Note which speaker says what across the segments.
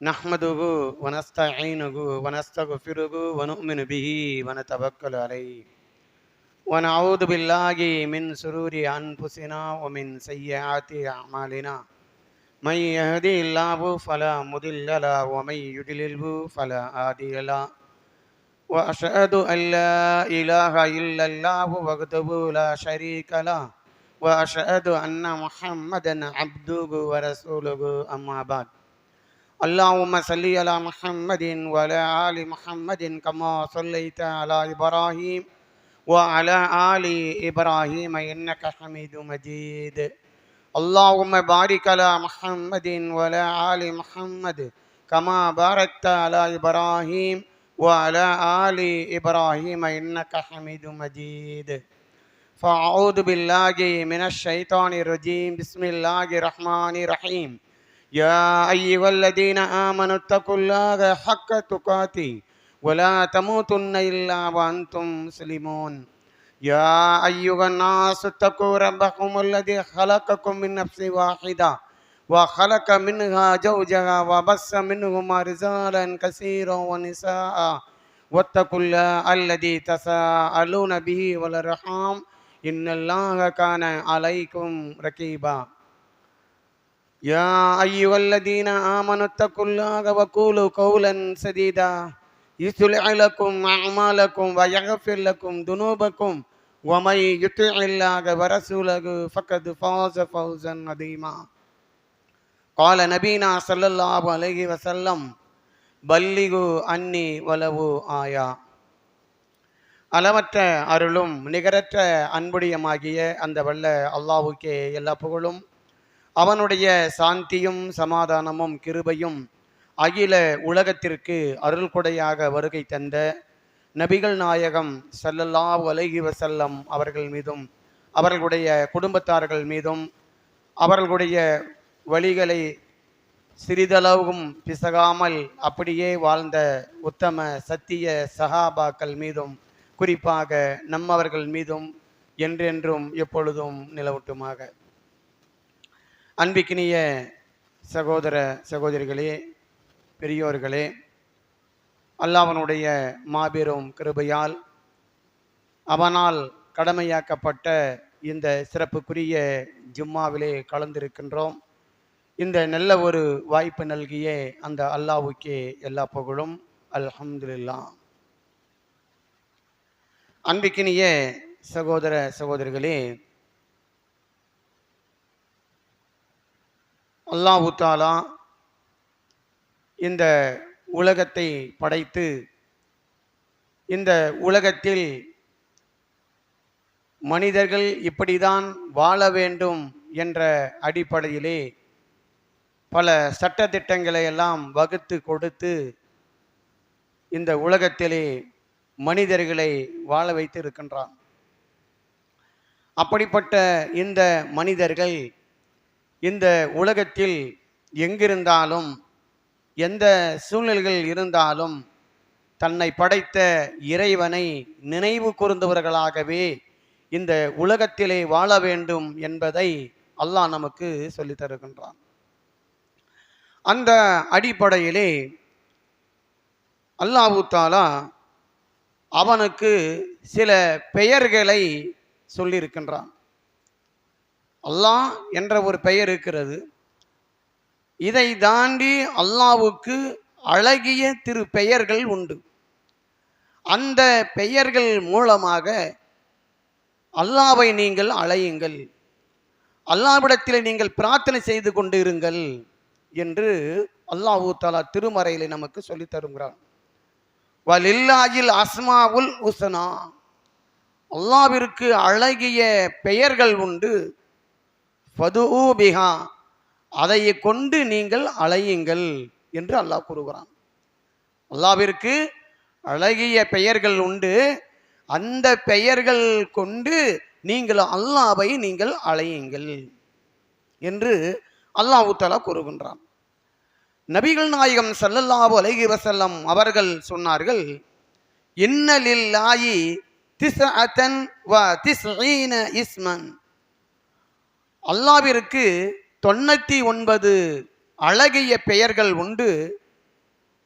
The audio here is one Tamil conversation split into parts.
Speaker 1: நஹ்மதுஹு வனஸ்தஈனுஹு வனஸ்தக்ஃபிருஹு வனு'மினு பிஹி வனதவக்கலு அலைஹி வனஊது பில்லாஹி மின் ஷுரூரி அன்ஃபுஸினா வமின் ஸய்யிஆத்தி அஅமாலினா மை யஹ்திஹில்லாஹு ஃபலா முதில்ல லஹு வமை யுத்லில்ஹு ஃபலா ஹாதிய லஹு வஅஷ்ஹது அன் லா இலாஹா இல்லல்லாஹு வஹ்தஹு லா ஷரீக லஹு வஅஷ்ஹது அன்ன முஹம்மதன் அப்துஹு வரசூலுஹு அம்மா பஅத். اللهم صل على محمد وعلى آل محمد كما صليت على إبراهيم وعلى آل إبراهيم إنك حميد مجيد. اللهم بارك على محمد وعلى آل محمد كما باركت على إبراهيم وعلى آل إبراهيم إنك حميد مجيد. فأعوذ بالله من الشيطان الرجيم. بسم الله الرحمن الرحيم. يا أيها الذين آمنوا اتقوا الله حق تقاته ولا تموتن إلا وأنتم مسلمون. يا أيها الناس اتقوا ربكم الذي خلقكم من نفس واحدة وخلق منها زوجها وبث منهما رجالا كثيرا ونساء واتقوا الله الذي تساءلون به والأرحام إن الله كان عليكم رقيبا. يا أيها الذين آمنوا اتقوا الله وقولوا قولا سديدا يصلح لكم أعمالكم ويغفر لكم ذنوبكم ومن يطع الله ورسوله فقد فاز فوزا عظيما. قال نبينا صلى الله عليه وسلم بلغوا عني ولو آية. அளவற்ற அருளும் நிகரற்ற அன்புடையமாகிய அந்த வல்ல அல்லாஹ்வுக்கே எல்லா புகழும், அவனுடைய சாந்தியும் சமாதானமும் கிருபையும் அகில உலகத்திற்கு அருள் கொடையாக வருகை தந்த நபிகள் நாயகம் ஸல்லல்லாஹு அலைஹி வஸல்லம் அவர்கள் மீதும் அவர்களுடைய குடும்பத்தார்கள் மீதும் அவர்களுடைய வழிகளை சிறிதளவும் பிசகாமல் அப்படியே வாழ்ந்த உத்தம சத்திய சஹாபாக்கள் மீதும் குறிப்பாக நம்மவர்கள் மீதும் என்றென்றும் எப்பொழுதும் நிலவட்டுமாக. அன்பிக்கினிய சகோதர சகோதரிகளே, பெரியோர்களே, அல்லாஹ்வினுடைய மாபெரும் கிருபையால் அவனால் கடமையாக்கப்பட்ட இந்த சிறப்புக்குரிய ஜும்மாவிலே கலந்திருக்கின்றோம். இந்த நல்ல ஒரு வாய்ப்பு நல்கிய அந்த அல்லாஹ்வுக்கே எல்லா புகழும். அல்ஹம்துலில்லாஹ். அன்பிக்கினிய சகோதர சகோதரிகளே, அல்லாஹ் தஆலா இந்த உலகத்தை படைத்து இந்த உலகத்தில் மனிதர்கள் இப்படிதான் வாழ வேண்டும் என்ற அடிப்படையிலே பல சட்டதிட்டங்களை எல்லாம் வகுத்து கொடுத்து இந்த உலகத்திலே மனிதர்களை வாழ வைத்து இருக்கின்றான். அப்படிப்பட்ட இந்த மனிதர்கள் இந்த உலகத்தில் எங்கிருந்தாலும் எந்த சூழ்நிலைகள் இருந்தாலும் தன்னை படைத்த இறைவனை நினைவு கூர்ந்தவர்களாகவே இந்த உலகத்திலே வாழ வேண்டும் என்பதை அல்லாஹ் நமக்கு சொல்லித் தருகின்றான். அந்த அடிப்படையிலே அல்லாஹ் தஆலா அவனுக்கு சில பெயர்களை சொல்லியிருக்கின்றான். அல்லாஹ் என்ற ஒரு பெயர் இருக்கிறது. இதை தாண்டி அல்லாஹ்வுக்கு அழகிய திரு பெயர்கள் உண்டு. அந்த பெயர்கள் மூலமாக அல்லாஹ்வை நீங்கள் அழையுங்கள், அல்லாஹ்விடத்தில் நீங்கள் பிரார்த்தனை செய்து கொண்டு இருங்கள் என்று அல்லாஹ் தஆலா திருமறையிலே நமக்கு சொல்லித் தருகிறான். வலில்லாஹில் அஸ்மாவுல் ஹுஸ்னா, அல்லாஹ்விற்கு அழகிய பெயர்கள் உண்டு. ஃபதுஊ பிஹா, அதை கொண்டு நீங்கள் அழையுங்கள் என்று அல்லாஹ் கூறுகிறான். அல்லாஹ்விற்கு அழகிய பெயர்கள் உண்டு, அந்த பெயர்கள் கொண்டு நீங்கள் அல்லாஹ்வை நீங்கள் அழையுங்கள் என்று அல்லாஹ் தஆலா கூறுகின்றான். நபிகள் நாயகம் ஸல்லல்லாஹு அலைஹி வஸல்லம் அவர்கள் சொன்னார்கள், இன்ன லில்லாஹி திஸ்அத்தன் வ திஸ்ஈன இஸ்மன், அல்லாஹ்விற்கு 99 அழகிய பெயர்கள் உண்டு,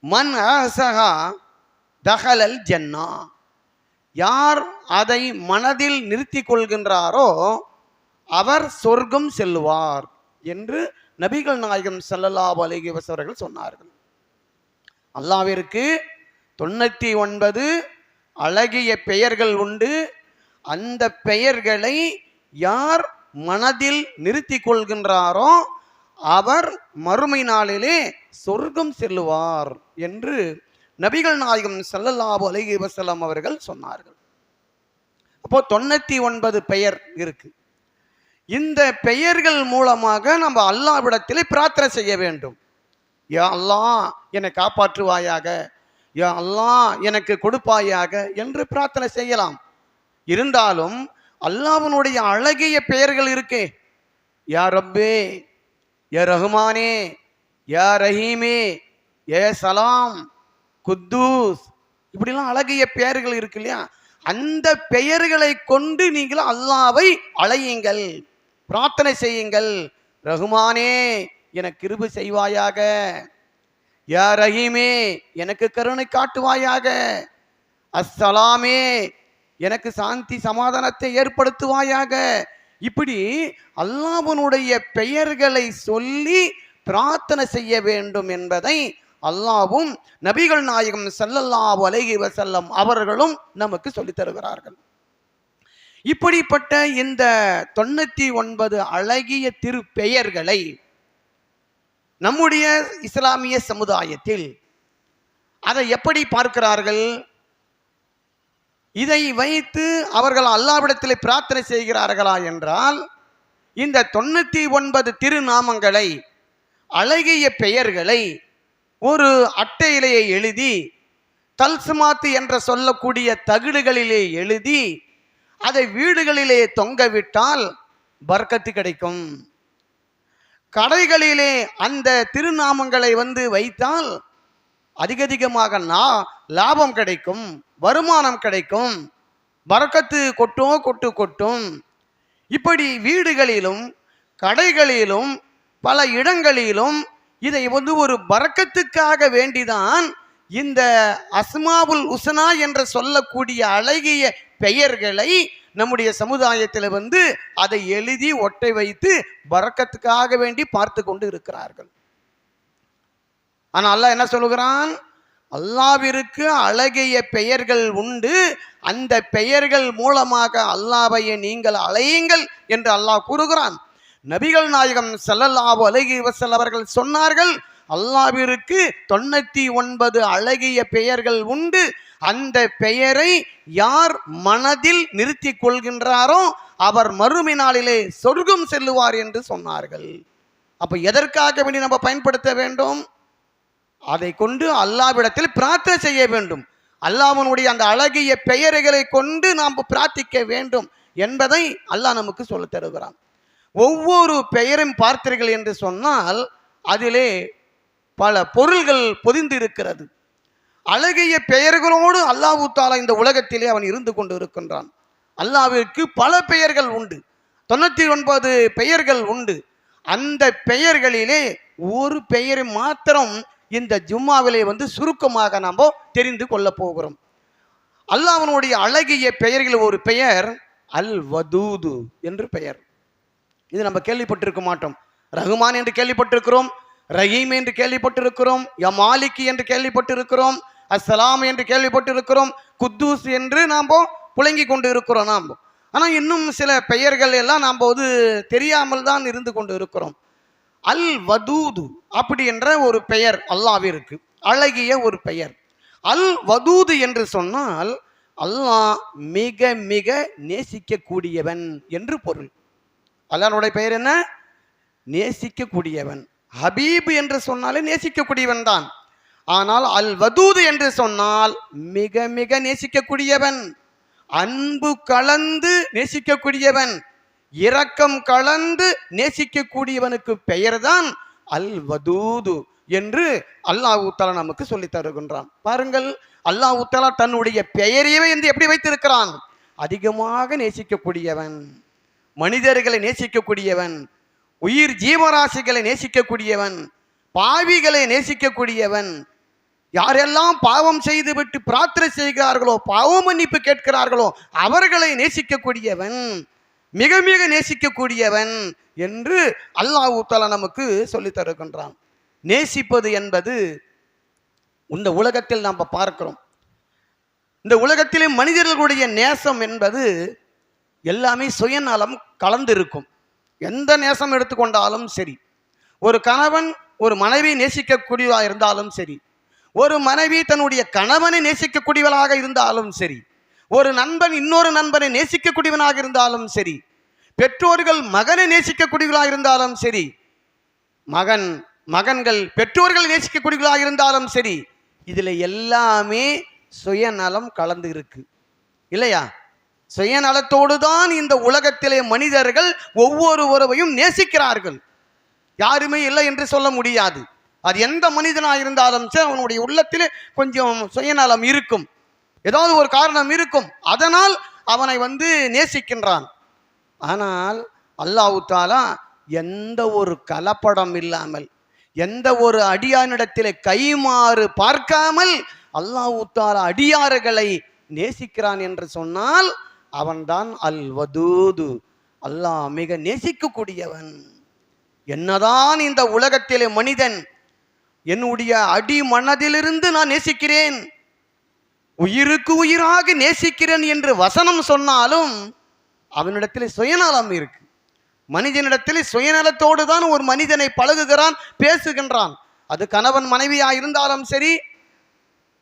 Speaker 1: மன் அஹ்ஸஹா தஹலல் ஜன்னா, யார் அதை மனதில் நிறுத்தி கொள்கின்றாரோ அவர் சொர்க்கம் செல்வார் என்று நபிகள் நாயகம் ஸல்லல்லாஹு அலைஹி வஸல்லம் அவர்கள் சொன்னார்கள். அல்லாஹ்விற்கு 99 அழகிய பெயர்கள் உண்டு. அந்த பெயர்களை யார் மனதில் நிறுத்தி கொள்கின்றாரோ அவர் மறுமை நாளிலே சொர்க்கம் செல்லுவார் என்று நபிகள் நாயகம் ஸல்லல்லாஹு அலைஹி வஸல்லம் அவர்கள் சொன்னார்கள். அப்போ 99 பெயர் இருக்கு. இந்த பெயர்கள் மூலமாக நம்ம அல்லாஹ்விடத்திலே பிரார்த்தனை செய்ய வேண்டும். யா அல்லாஹ் என்னை காப்பாற்றுவாயாக, யா அல்லாஹ் எனக்கு கொடுப்பாயாக என்று பிரார்த்தனை செய்யலாம். இருந்தாலும் அல்லாஹ்வினுடைய அழகிய பெயர்கள் இருக்கே, யா ரப்பே, யா ரஹ்மானே, யா ரஹீமே, யா சலாம், குத்தூஸ், இப்படிலாம் அழகிய பெயர்கள் இருக்கு இல்லையா? அந்த பெயர்களை கொண்டு நீங்கள் அல்லாஹ்வை அழையுங்கள், பிரார்த்தனை செய்யுங்கள். ரஹ்மானே எனக்கு கிருபை செய்வாயாக, யா ரஹீமே எனக்கு கருணை காட்டுவாயாக, அஸ்ஸலாமே எனக்கு சாந்தி சமாதானத்தை ஏற்படுத்துவாயாக. இப்படி அல்லாஹ்வுடைய பெயர்களை சொல்லி பிரார்த்தனை செய்ய வேண்டும் என்பதை அல்லாஹ்வும் நபிகள் நாயகம் ஸல்லல்லாஹு அலைஹி வஸல்லம் அவர்களும் நமக்கு சொல்லித் தருகிறார்கள். இப்படிப்பட்ட இந்த 99 அழகிய திருப்பெயர்களை நம்முடைய இஸ்லாமிய சமுதாயத்தில் அதை எப்படி பார்க்கிறார்கள்? இதை வைத்து அவர்கள் அல்லாஹ்விடத்தில் பிரார்த்தனை செய்கிறார்களா என்றால், இந்த 99 திருநாமங்களை, அழகிய பெயர்களை ஒரு அட்டையிலே எழுதி, தல்சுமாத்து என்று சொல்லக்கூடிய தகடுகளிலே எழுதி அதை வீடுகளிலே தொங்கவிட்டால் பர்க்கத்து கிடைக்கும். கடைகளிலே அந்த திருநாமங்களை வைத்தால் அதிகமாக லாபம் கிடைக்கும், வருமானம் கிடைக்கும், பரக்கத்து கொட்டும். இப்படி வீடுகளிலும் கடைகளிலும் பல இடங்களிலும் இதை ஒரு பரக்கத்துக்காக வேண்டிதான் இந்த அஸ்மாவுல் ஹுஸ்னா என்று சொல்லக்கூடிய அழகிய பெயர்களை நம்முடைய சமுதாயத்தில் அதை எழுதி ஒட்டை வைத்து பரக்கத்துக்காக வேண்டி பார்த்து கொண்டு இருக்கிறார்கள். ஆனால் அல்லாஹ் என்ன சொல்லுகிறான்? அல்லாஹ்விற்கு அழகிய பெயர்கள் உண்டு, அந்த பெயர்கள் மூலமாக அல்லாஹ்வை நீங்கள் அழையுங்கள் என்று அல்லாஹ் கூறுகிறான். நபிகள் நாயகம் ஸல்லல்லாஹு அலைஹி வஸல்லம் அவர்கள் சொன்னார்கள், அல்லாஹ்விற்கு 99 அழகிய பெயர்கள் உண்டு, அந்த பெயரை யார் மனதில் நிறுத்தி கொள்கின்றாரோ அவர் மறுமை நாளிலே சொர்க்கம் செல்லுவார் என்று சொன்னார்கள். அப்ப எதற்காக வேண்டி நம்ம பயன்படுத்த வேண்டும்? அதை கொண்டு அல்லாஹ்விடத்தில் பிரார்த்தனை செய்ய வேண்டும். அல்லாஹ்வுடைய அந்த அழகிய பெயர்களை கொண்டு நாம் பிரார்த்திக்க வேண்டும் என்பதை அல்லாஹ் நமக்கு சொல்லித் தருகிறான். ஒவ்வொரு பெயரும் பார்த்தீர்கள் என்று சொன்னால் அதிலே பல பொருள்கள் பொதிந்து இருக்கிறது. அழகிய பெயர்களோடு அல்லாஹ் தஆலா இந்த உலகத்திலே அவன் இருந்து கொண்டு இருக்கின்றான். அல்லாஹ்விற்கு பல பெயர்கள் உண்டு, 99 பெயர்கள் உண்டு. அந்த பெயர்களிலே ஒரு பெயரை மாத்திரம் இந்த ஜும்மாவிலே சுருக்கமாக நாம் தெரிந்து கொள்ள போகிறோம். அல்லாஹ்வுடைய அழகிய பெயர்கள் ஒரு பெயர் அல் வதூது என்று பெயர். இது நம்ம கேள்விப்பட்டிருக்க மாட்டோம். ரஹ்மான் என்று கேள்விப்பட்டிருக்கிறோம், ரஹீம் என்று கேள்விப்பட்டிருக்கிறோம், யா மாலிக் என்று கேள்விப்பட்டிருக்கிறோம், அஸ்ஸலாம் என்று கேள்விப்பட்டிருக்கிறோம், குத்தூஸ் என்று நாம் புழங்கி கொண்டு இருக்கிறோம் நாம். ஆனால் இன்னும் சில பெயர்கள் எல்லாம் நாம் தெரியாமல் தான் இருந்து கொண்டு இருக்கிறோம். அல் வதூது அப்படி என்ற ஒரு பெயர் அல்லாஹ்விற்கு, அழகிய ஒரு பெயர். அல் வதூது என்று சொன்னால் அல்லாஹ் மிக மிக நேசிக்கக்கூடியவன் என்று பொருள். அல்லாஹ்வுடைய பெயர் என்ன? நேசிக்கக்கூடியவன். ஹபீப் என்று சொன்னாலே நேசிக்கக்கூடியவன் தான். ஆனால் அல் வதூது என்று சொன்னால் மிக மிக நேசிக்கக்கூடியவன், அன்பு கலந்து நேசிக்கக்கூடியவன், இரக்கம் கலந்து நேசிக்கக்கூடியவனுக்கு பெயர்தான் அல் வதூது என்று அல்லாஹ் தஆலா நமக்கு சொல்லித் தருகின்றான். பாருங்கள், அல்லாஹ் தஆலா தன்னுடைய பெயரையே எப்படி வைத்திருக்கிறான்? அதிகமாக நேசிக்கக்கூடியவன், மனிதர்களை நேசிக்கக்கூடியவன், உயிர் ஜீவராசிகளை நேசிக்கக்கூடியவன், பாவிகளை நேசிக்கக்கூடியவன், யாரெல்லாம் பாவம் செய்துவிட்டு பிரார்த்தனை செய்கிறார்களோ, பாவ மன்னிப்பு கேட்கிறார்களோ அவர்களை நேசிக்கக்கூடியவன், மிக மிக நேசிக்கக்கூடியவன் என்று அல்லாஹ் தஆலா நமக்கு சொல்லித் தருகின்றான். நேசிப்பது என்பது இந்த உலகத்தில் நாம் பார்க்கிறோம். இந்த உலகத்திலே மனிதர்களுடைய நேசம் என்பது எல்லாமே சுயநலம் கலந்திருக்கும். எந்த நேசம் எடுத்துக்கொண்டாலும் சரி, ஒரு கணவன் ஒரு மனைவி நேசிக்கக்கூடியவராக இருந்தாலும் சரி, ஒரு மனைவி தன்னுடைய கணவனை நேசிக்கக்கூடியவளாக இருந்தாலும் சரி, ஒரு நண்பன் இன்னொரு நண்பனை நேசிக்கக்கூடியவனாக இருந்தாலும் சரி, பெற்றோர்கள் மகனை நேசிக்கக்கூடியவர்களாக இருந்தாலும் சரி, மகன்கள் பெற்றோர்கள் நேசிக்கக்கூடியவர்களாக இருந்தாலும் சரி, இதில் எல்லாமே சுயநலம் கலந்து இருக்கு இல்லையா? சுயநலத்தோடு தான் இந்த உலகத்திலே மனிதர்கள் ஒவ்வொரு உறவையும் நேசிக்கிறார்கள். யாருமே இல்லை என்று சொல்ல முடியாது. அது எந்த மனிதனாக இருந்தாலும் சரி, அவனுடைய உள்ளத்திலே கொஞ்சம் சுயநலம் இருக்கும், ஏதாவது ஒரு காரணம் இருக்கும், அதனால் அவனை நேசிக்கின்றான். ஆனால் அல்லாஹ் தஆலா எந்த ஒரு கலப்படம் இல்லாமல், எந்த ஒரு அடியானிடத்திலே கைமாறு பார்க்காமல் அல்லாஹ் தஆலா அடியார்களை நேசிக்கிறான் என்று சொன்னால் அவன்தான் அல் வதூது, அல்லாஹ் மிக நேசிக்கக்கூடியவன். என்னதான் இந்த உலகத்திலே மனிதன் என்னுடைய அடி மனதிலிருந்து நான் நேசிக்கிறேன், உயிருக்கு உயிராக நேசிக்கிறேன் என்று வசனம் சொன்னாலும் அவனிடத்தில் சுயநலம் இருக்கு. மனிதனிடத்தில் சுயநலத்தோடு தான் ஒரு மனிதனை பழகுகிறான், பேசுகின்றான். அது கணவன் மனைவியாக இருந்தாலும் சரி,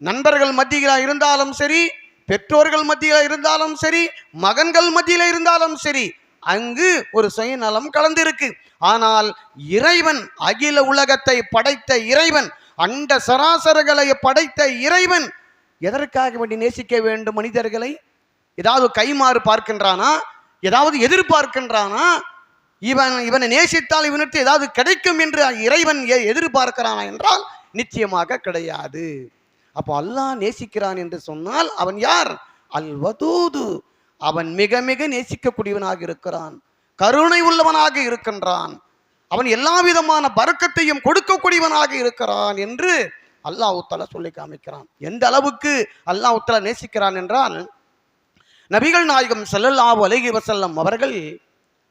Speaker 1: நண்பர்கள் மத்தியிலாக இருந்தாலும் சரி, பெற்றோர்கள் மத்தியில் இருந்தாலும் சரி, மகன்கள் மத்தியில் இருந்தாலும் சரி, அங்கு ஒரு சுயநலம் கலந்திருக்கு. ஆனால் இறைவன், அகில உலகத்தை படைத்த இறைவன், அண்ட சராசரங்களை படைத்த இறைவன் எதற்காக வேண்டி நேசிக்க வேண்டும் மனிதர்களை? ஏதாவது கைமாறு பார்க்கின்றானா? ஏதாவது எதிர்பார்க்கின்றானா? இவனை நேசித்தால் இவனுக்கு ஏதாவது கிடைக்கும் என்று இறைவன் எதிர்பார்க்கிறானா என்றால் நிச்சயமாக கிடையாது. அப்போ அல்லாஹ் நேசிக்கிறான் என்று சொன்னால் அவன் யார்? அல் வதூது, அவன் மிக மிக நேசிக்கக்கூடியவனாக இருக்கிறான், கருணை உள்ளவனாக இருக்கின்றான், அவன் எல்லா விதமான பரக்கத்தையும் கொடுக்கக்கூடியவனாக இருக்கிறான் என்று அல்லாஹ் தஆலா சொல்லி காமிக்கிறான். எந்த அளவுக்கு அல்லாஹ் தஆலா நேசிக்கிறான் என்றால், நபிகள் நாயகம் ஸல்லல்லாஹு அலைஹி வஸல்லம் அவர்கள்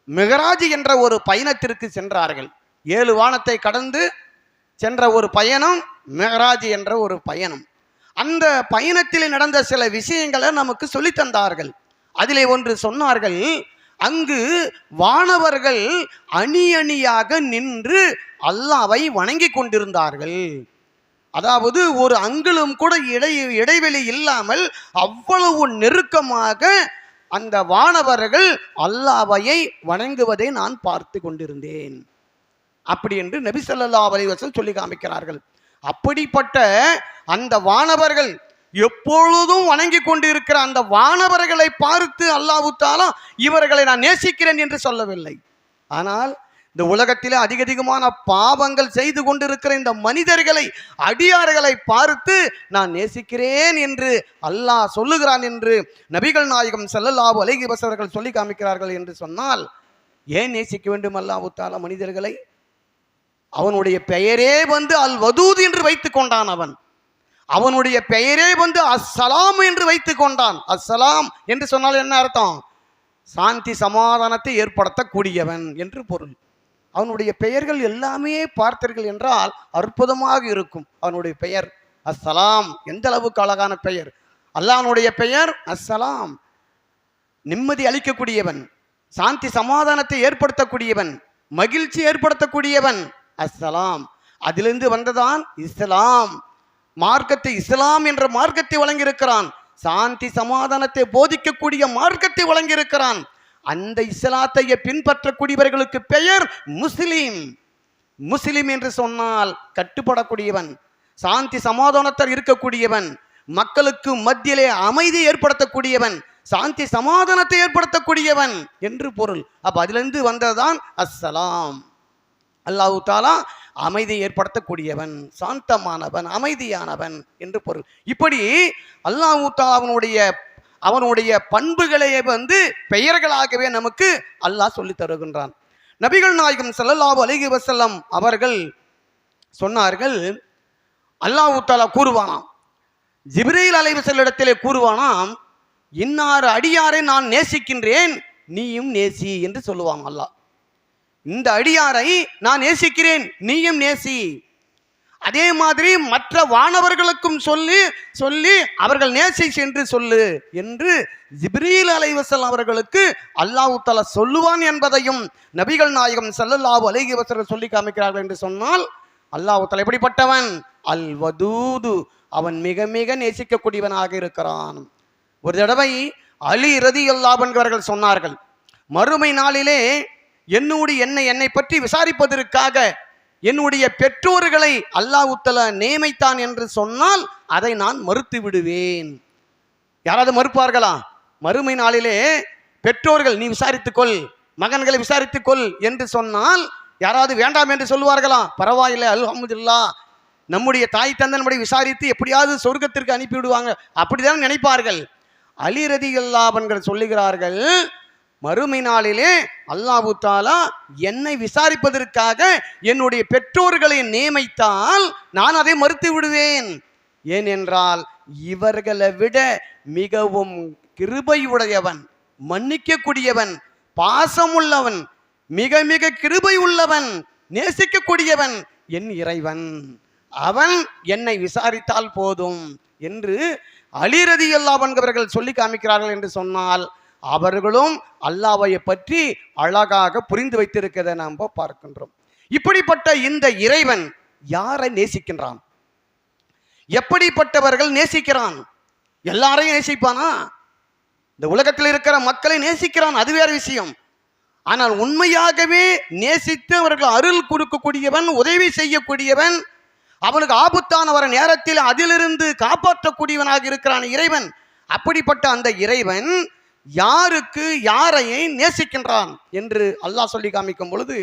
Speaker 1: மிஹ்ராஜ் என்ற ஒரு பயணத்திற்கு சென்றார்கள். 7 வானத்தை கடந்து சென்ற ஒரு பயணம் மிஹ்ராஜ் என்ற ஒரு பயணம். அந்த பயணத்தில் நடந்த சில விஷயங்களை நமக்கு சொல்லி தந்தார்கள். அதிலே ஒன்று சொன்னார்கள், அங்கு வானவர்கள் அணி அணியாக நின்று அல்லாஹ்வை வணங்கி கொண்டிருந்தார்கள். அதாவது ஒரு அங்குலம் கூட இடைவெளி இல்லாமல் அவ்வளவு நெருக்கமாக அந்த வானவர்கள் அல்லாஹ்வை வணங்குவதை நான் பார்த்து கொண்டிருந்தேன். அப்படி என்று நபி ஸல்லல்லாஹு அலைஹி வஸல்லம் சொல்லி காமிக்கிறார்கள். அப்படிப்பட்ட அந்த வானவர்கள் எப்பொழுதும் வணங்கி கொண்டிருக்கிற அந்த வானவர்களை பார்த்து அல்லாஹ் தஆலா இவர்களை நான் நேசிக்கிறேன் என்று சொல்லவில்லை. ஆனால் இந்த உலகத்திலே அதிகமான பாவங்கள் செய்து கொண்டிருக்கிற இந்த மனிதர்களை, அடியார்களை பார்த்து நான் நேசிக்கிறேன் என்று அல்லாஹ் சொல்லுகிறான் என்று நபிகள் நாயகம் ஸல்லல்லாஹு அலைஹி வஸல்லம் அவர்கள் சொல்லி காமிக்கிறார்கள். என்று சொன்னால் ஏன் நேசிக்க வேண்டும் அல்லாஹ் தஆலா மனிதர்களை? அவனுடைய பெயரே அல் வதூத் என்று வைத்துக் கொண்டான். அவனுடைய பெயரே அஸ்ஸலாம் என்று வைத்துக் கொண்டான். அஸ்ஸலாம் என்று சொன்னால் என்ன அர்த்தம்? சாந்தி சமாதானத்தை ஏற்படுத்தக்கூடியவன் என்று பொருள். அவனுடைய பெயர்கள் எல்லாமே பார்த்தீர்கள் என்றால் அற்புதமாக இருக்கும். அவனுடைய பெயர் அஸ்ஸலாம், எந்த அளவுக்கு அழகான பெயர்! அல்லாஹ்வுடைய பெயர் அஸ்ஸலாம், நிம்மதி அளிக்கக்கூடியவன், சாந்தி சமாதானத்தை ஏற்படுத்தக்கூடியவன், மகிழ்ச்சி ஏற்படுத்தக்கூடியவன் அஸ்ஸலாம். அதிலிருந்து வந்ததான் இஸ்லாம். மார்க்கத்தை, இஸ்லாம் என்ற மார்க்கத்தை வழங்கியிருக்கிறான். சாந்தி சமாதானத்தை போதிக்கக்கூடிய மார்க்கத்தை வழங்கியிருக்கிறான். அந்த இஸ்லாத்தை பின்பற்றக்கூடியவர்களுக்கு பெயர் முஸ்லிம். முஸ்லிம் என்று சொன்னால் கட்டுப்படக்கூடியவன், சாந்தி சமாதானத்தில் இருக்கக்கூடியவன், மக்களுக்கு மத்தியிலே அமைதி ஏற்படுத்தக்கூடியவன், சாந்தி சமாதானத்தை ஏற்படுத்தக்கூடியவன் என்று பொருள். அப்ப அதிலிருந்து வந்ததுதான் அஸ்ஸலாம். அல்லாஹ் தஆலா அமைதி ஏற்படுத்தக்கூடியவன், சாந்தமானவன், அமைதியானவன் என்று பொருள். இப்படி அல்லாஹ் தஆலா அவனுடைய பண்புகளை பெயர்களாகவே நமக்கு அல்லாஹ் சொல்லி தருகின்றான். நபிகள் நாயகம் ஸல்லல்லாஹு அலைஹி வஸல்லம் அவர்கள் சொன்னார்கள், அல்லாஹ் தஆலா கூறுவானாம், ஜிப்ரீல் அலைஹிஸ்ஸலாத்திலே கூறுவானாம், இன்னார் அடியாரை நான் நேசிக்கின்றேன், நீயும் நேசி என்று சொல்லுவான் அல்லாஹ். இந்த அடியாரை நான் நேசிக்கிறேன், நீயும் நேசி. அதே மாதிரி மற்ற வானவர்களுக்கும் சொல்லி சொல்லி அவர்கள் நேசி என்று சொல்லு என்று ஜிப்ரீல் அலைஹிஸ்ஸலாம் அவர்களுக்கு அல்லாஹ் தஆலா சொல்லுவான் என்பதையும் நபிகள் நாயகம் ஸல்லல்லாஹு அலைஹி வஸல்லம் சொல்லி காமிக்கிறார்கள். என்று சொன்னால் அல்லாஹ் தஆலா எப்படிப்பட்டவன்? அல் வதூது, அவன் மிக மிக நேசிக்கக்கூடியவனாக இருக்கிறான். ஒரு தடவை அலி ரலியல்லாஹு அன்ஹு அவர்கள் சொன்னார்கள், மறுமை நாளிலே என்னை பற்றி விசாரிப்பதற்காக என்னுடைய பெற்றோர்களை அல்லாஹ் தஆலா நியமித்தான் என்று சொன்னால் அதை நான் மறுத்து விடுவேன். யாராவது மறுப்பார்களா? மறுமை நாளிலே பெற்றோர்கள் நீ விசாரித்துக்கொள், மகன்களை விசாரித்துக்கொள் என்று சொன்னால் யாராவது வேண்டாம் என்று சொல்லுவார்களா? பரவாயில்லை, அல்ஹம்துலில்லாஹ், நம்முடைய தாய் தந்தை நம்முடைய விசாரித்து எப்படியாவது சொர்க்கத்திற்கு அனுப்பிவிடுவாங்க, அப்படிதான் நினைப்பார்கள். அலி ரலியல்லாஹு அன்ஹு சொல்லுகிறார்கள், மறுமை நாளிலே அல்லாஹ் தஆலா என்னை விசாரிப்பதற்காக என்னுடைய பெற்றோர்களை நியமித்தால் நான் அதை மறுத்து விடுவேன். ஏனென்றால் இவர்களை விட மிகவும் கிருபை உடையவன், மன்னிக்கக்கூடியவன், பாசமுள்ளவன், மிக மிக கிருபை உள்ளவன், நேசிக்கக்கூடியவன் என் இறைவன். அவன் என்னை விசாரித்தால் போதும் என்று அலி ரலியல்லாஹு அன்ஹு அவர்கள் சொல்லி காமிக்கிறார்கள். என்று சொன்னால் அவர்களும் அல்லாஹ்வை பற்றி அழகாக புரிந்து வைத்திருக்கிறதை நாம் பார்க்கின்றோம். இப்படிப்பட்ட இந்த இறைவன் யாரை நேசிக்கின்றான்? எப்படிப்பட்டவர்கள் நேசிக்கிறான்? எல்லாரையும் நேசிப்பானா? இந்த உலகத்தில் இருக்கிற மக்களை நேசிக்கிறான், அது வேற விஷயம். ஆனால் உண்மையாகவே நேசித்து அவர்கள் அருள் கொடுக்கக்கூடியவன், உதவி செய்யக்கூடியவன், அவனுக்கு ஆபத்தான வர நேரத்தில் அதிலிருந்து காப்பாற்றக்கூடியவனாக இருக்கிறான் இறைவன். அப்படிப்பட்ட அந்த இறைவன் யாருக்கு யாரையை நேசிக்கின்றான் என்று அல்லாஹ் சொல்லி காமிக்கும் பொழுது,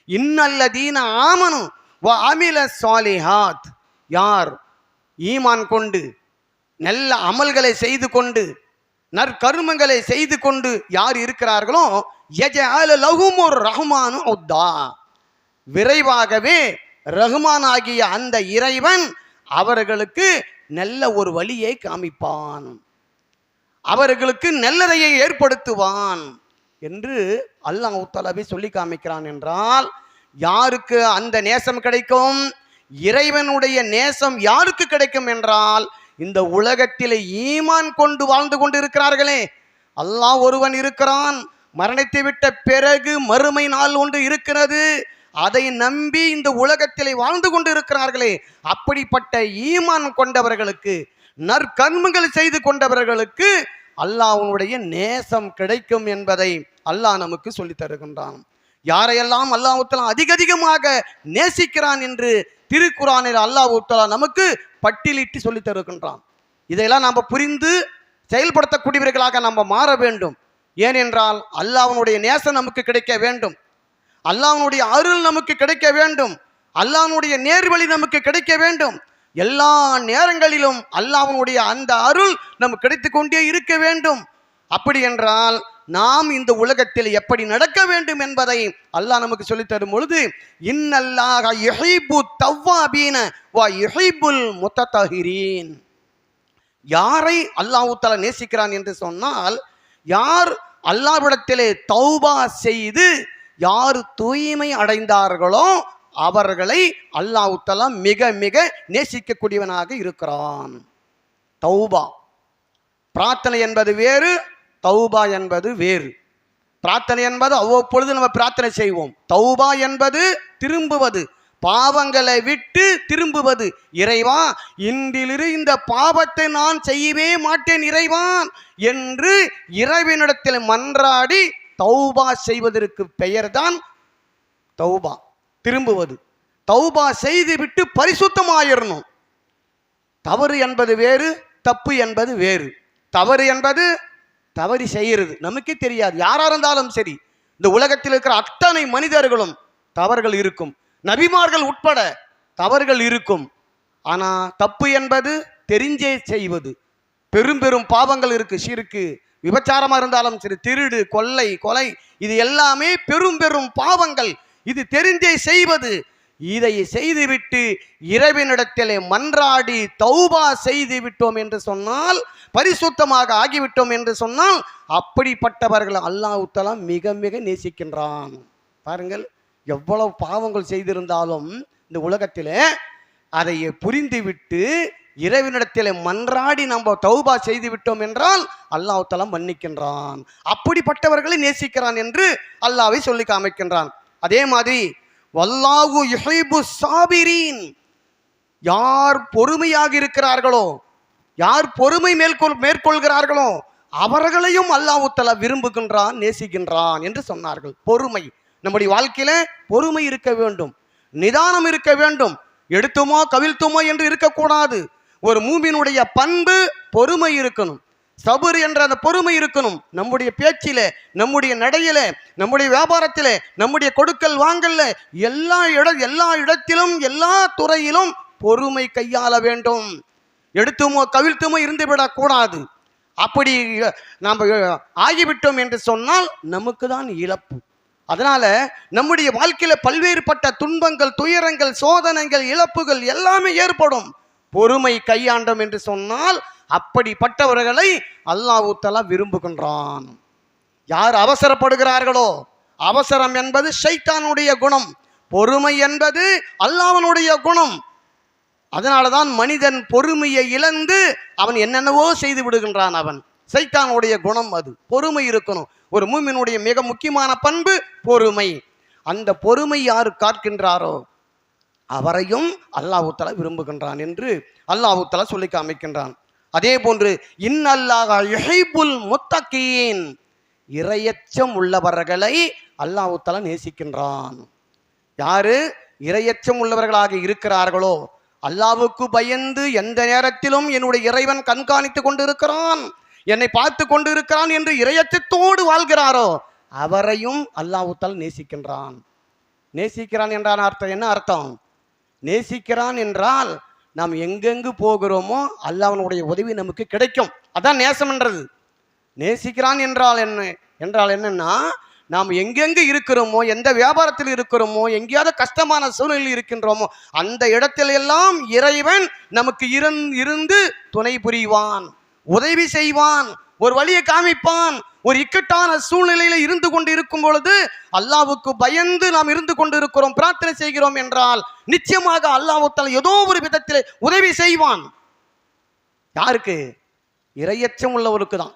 Speaker 1: இன்னல்லதீன ஆமனு வ அமில ஸாலிஹாத், யார் ஈமான் கொண்டு நல்ல அமல்களை செய்து கொண்டு நற்கர்மங்களை செய்து கொண்டு யார் இருக்கிறார்களோ, யஜஅல் லஹுமுர் ரஹ்மானு உத்தா, விரைவாகவே ரஹ்மான் ஆகிய அந்த இறைவன் அவர்களுக்கு நல்ல ஒரு வழியை காமிப்பான், அவர்களுக்கு நல்லதையை ஏற்படுத்துவான் என்று அல்லாஹ் தஆலா சொல்லி காமிக்கிறான். என்றால் யாருக்கு அந்த நேசம் கிடைக்கும்? இறைவனுடைய நேசம் யாருக்கு கிடைக்கும் என்றால், இந்த உலகத்திலே ஈமான் கொண்டு வாழ்ந்து கொண்டு இருக்கிறார்களே, அல்லாஹ் ஒருவன் இருக்கிறான், மரணித்து விட்ட பிறகு மறுமை நாள் ஒன்று இருக்கிறது, அதை நம்பி இந்த உலகத்திலே வாழ்ந்து கொண்டு இருக்கிறார்களே, அப்படிப்பட்ட ஈமான் கொண்டவர்களுக்கு, நற்கர்மங்கள் செய்து கொண்டவர்களுக்கு அல்லாஹ்வுடைய நேசம் கிடைக்கும் என்பதை அல்லாஹ் நமக்கு சொல்லி தருகின்றான். யாரையெல்லாம் அல்லாஹ் தஆலா அதிகமாக நேசிக்கிறான் என்று திருக்குர்ஆனில் அல்லாஹ் தஆலா நமக்கு பட்டியலிட்டு சொல்லி தருகின்றான். இதையெல்லாம் நாம் புரிந்து செயல்படுத்தக்கூடியவர்களாக நாம் மாற வேண்டும். ஏனென்றால் அல்லாஹ்வுடைய நேசம் நமக்கு கிடைக்க வேண்டும், அல்லாஹ்வுடைய அருள் நமக்கு கிடைக்க வேண்டும், அல்லாஹ்வுடைய நேர்வழி நமக்கு கிடைக்க வேண்டும். எல்லா நேரங்களிலும் அல்லாஹ்வுடைய அந்த அருள் நமக்கு கிடைத்து கொண்டே இருக்க வேண்டும். அப்படி என்றால் நாம் இந்த உலகத்தில் எப்படி நடக்க வேண்டும் என்பதை அல்லாஹ் நமக்கு சொல்லி தரும் பொழுது, இன்னல்லாஹ யுஹிப்பு தவ்வாபீன வ யுஹிப்புல் முத்ததஹிரீன், யாரை அல்லாஹ் தஆலா நேசிக்கிறான் என்று சொன்னால், யார் அல்லாஹ்விடத்திலே தௌபா செய்து யார் தூய்மை அடைந்தார்களோ அவர்களை அல்லாஹ் தஆலா மிக மிக நேசிக்கக்கூடியவனாக இருக்கிறான். தௌபா, பிரார்த்தனை என்பது வேறு, தௌபா என்பது வேறு. பிரார்த்தனை என்பது அவ்வப்பொழுது நம்ம பிரார்த்தனை செய்வோம். தௌபா என்பது திரும்புவது, பாவங்களை விட்டு திரும்புவது. இறைவா, இன்றிலிருந்து இந்த பாவத்தை நான் செய்யவே மாட்டேன் இறைவான் என்று இறைவனிடத்தில் மன்றாடி தௌபா செய்வதற்கு பெயர்தான் தௌபா, திரும்புவது. தௌபா செய்து விட்டு பரிசுத்தமாயிரணும். தவறு என்பது வேறு, தப்பு என்பது வேறு. தவறு என்பது தவறி செய்கிறது, நமக்கே தெரியாது. யாரா இருந்தாலும் சரி, இந்த உலகத்தில் இருக்கிற அத்தனை மனிதர்களும் தவறுகள் இருக்கும், நபிமார்கள் உட்பட தவறுகள் இருக்கும். ஆனா தப்பு என்பது தெரிஞ்சே செய்வது. பெரும் பெரும் பாவங்கள் இருக்கு, ஷிர்க்கு, விபச்சாரமா இருந்தாலும் சரி, திருடு, கொள்ளை, கொலை, இது எல்லாமே பெரும் பெரும் பாவங்கள். இது தெரிந்தே செய்வது. இதை செய்துவிட்டு இறைவனிடத்திலே மன்றாடி தௌபா செய்து விட்டோம் என்று சொன்னால், பரிசுத்தமாக ஆகிவிட்டோம் என்று சொன்னால், அப்படிப்பட்டவர்கள் அல்லாஹ் தஆலா மிக மிக நேசிக்கின்றான். பாருங்கள், எவ்வளவு பாவங்கள் செய்திருந்தாலும் இந்த உலகத்திலே அதை புரிந்துவிட்டு இறைவனிடத்திலே மன்றாடி நம்ம தௌபா செய்து விட்டோம் என்றால் அல்லாஹ் தஆலா மன்னிக்கின்றான். அப்படிப்பட்டவர்களை நேசிக்கிறான் என்று அல்லாஹ்வை சொல்லி காமிக்கின்றான். அதே மாதிரி வல்லாஹு யுஹிப்பு ஸாபிரீன், யார் பொறுமையாக இருக்கிறார்களோ, யார் பொறுமை மேற்கொள்கிறார்களோ அவர்களையும் அல்லாஹ் தஆலா விரும்புகின்றான், நேசிக்கின்றான் என்று சொன்னார்கள். பொறுமை, நம்முடைய வாழ்க்கையில பொறுமை இருக்க வேண்டும், நிதானம் இருக்க வேண்டும். எடுத்துமோ கவிழ்த்துமோ என்று இருக்கக்கூடாது. ஒரு மூமினுடைய பண்பு பொறுமை இருக்கணும், சபுர் என்ற அந்த பொறுமை இருக்கணும். நம்முடைய பேச்சிலே, நம்முடைய நடையிலே, நம்முடைய வியாபாரத்திலே, நம்முடைய கொடுக்கல் வாங்கல்ல, எல்லா இடத்திலும் எல்லா துறையிலும் பொறுமை கையாள வேண்டும். எடுத்துமோ கவிழ்த்துமோ இருந்துவிடக் கூடாது. அப்படி நாம் ஆகிவிட்டோம் என்று சொன்னால் நமக்கு தான் இழப்பு. அதனால நம்முடைய வாழ்க்கையில பல்வேறுபட்ட துன்பங்கள், துயரங்கள், சோதனைகள், இழப்புகள் எல்லாமே ஏற்படும். பொறுமை கையாண்டோம் என்று சொன்னால் அப்படிப்பட்டவர்களை அல்லாஹ் தஆலா விரும்புகின்றான். யார் அவசரப்படுகிறார்களோ, அவசரம் என்பது ஷைத்தானுடைய குணம், பொறுமை என்பது அல்லாஹ்வுடைய குணம். அதனாலதான் மனிதன் பொறுமையை இழந்து அவன் என்னென்னவோ செய்து விடுகின்றான். அவன் ஷைத்தானுடைய குணம் அது. பொறுமை இருக்கணும். ஒரு மூமினுடைய மிக முக்கியமான பண்பு பொறுமை. அந்த பொறுமை யார் காக்கின்றாரோ அவரையும் அல்லாஹ் தஆலா விரும்புகின்றான் என்று அல்லாஹ் தஆலா சொல்லி காமிக்கின்றான். அதே போன்று இன்னல்லாஹ யுஹிப்புல் முத்தகீன், இறையச்சம் உள்ளவர்களை அல்லாஹ் தஆலா நேசிக்கின்றான். யாரு இறையச்சம் உள்ளவர்களாக இருக்கிறார்களோ, அல்லாஹ்வுக்கு பயந்து எந்த நேரத்திலும் என்னுடைய இறைவன் கண்காணித்து கொண்டிருக்கிறான், என்னை பார்த்து கொண்டிருக்கிறான் என்று இறையச்சத்தோடு வாழ்கிறாரோ அவரையும் அல்லாஹ் தஆலா நேசிக்கின்றான். நேசிக்கிறான் என்றால் அர்த்தம் என்ன? அர்த்தம் நேசிக்கிறான் என்றால் நாம் எங்கெங்கு போகிறோமோ அல்லாஹ்வுடைய உதவி நமக்கு கிடைக்கும். அதான் நேசம் என்றது. நேசிக்கிறான் என்றால் என்னன்னா, நாம் எங்கெங்கு இருக்கிறோமோ, எந்த வியாபாரத்தில் இருக்கிறோமோ, எங்கேயாவது கஷ்டமான சூழ்நிலையில் இருக்கின்றோமோ அந்த இடத்திலெல்லாம் இறைவன் நமக்கு இருந்து துணை புரிவான், உதவி செய்வான், ஒரு வழியை காமிப்பான். ஒரு இக்கட்டான சூழ்நிலையில இருந்து கொண்டு இருக்கும் பொழுது அல்லாஹ்வுக்கு பயந்து நாம் இருந்து கொண்டு இருக்கிறோம், பிரார்த்தனை செய்கிறோம் என்றால் நிச்சயமாக அல்லாஹ் தஆலா ஏதோ ஒரு விதத்தில் உதவி செய்வான். யாருக்கு? இறையச்சம் உள்ளவருக்கு தான்.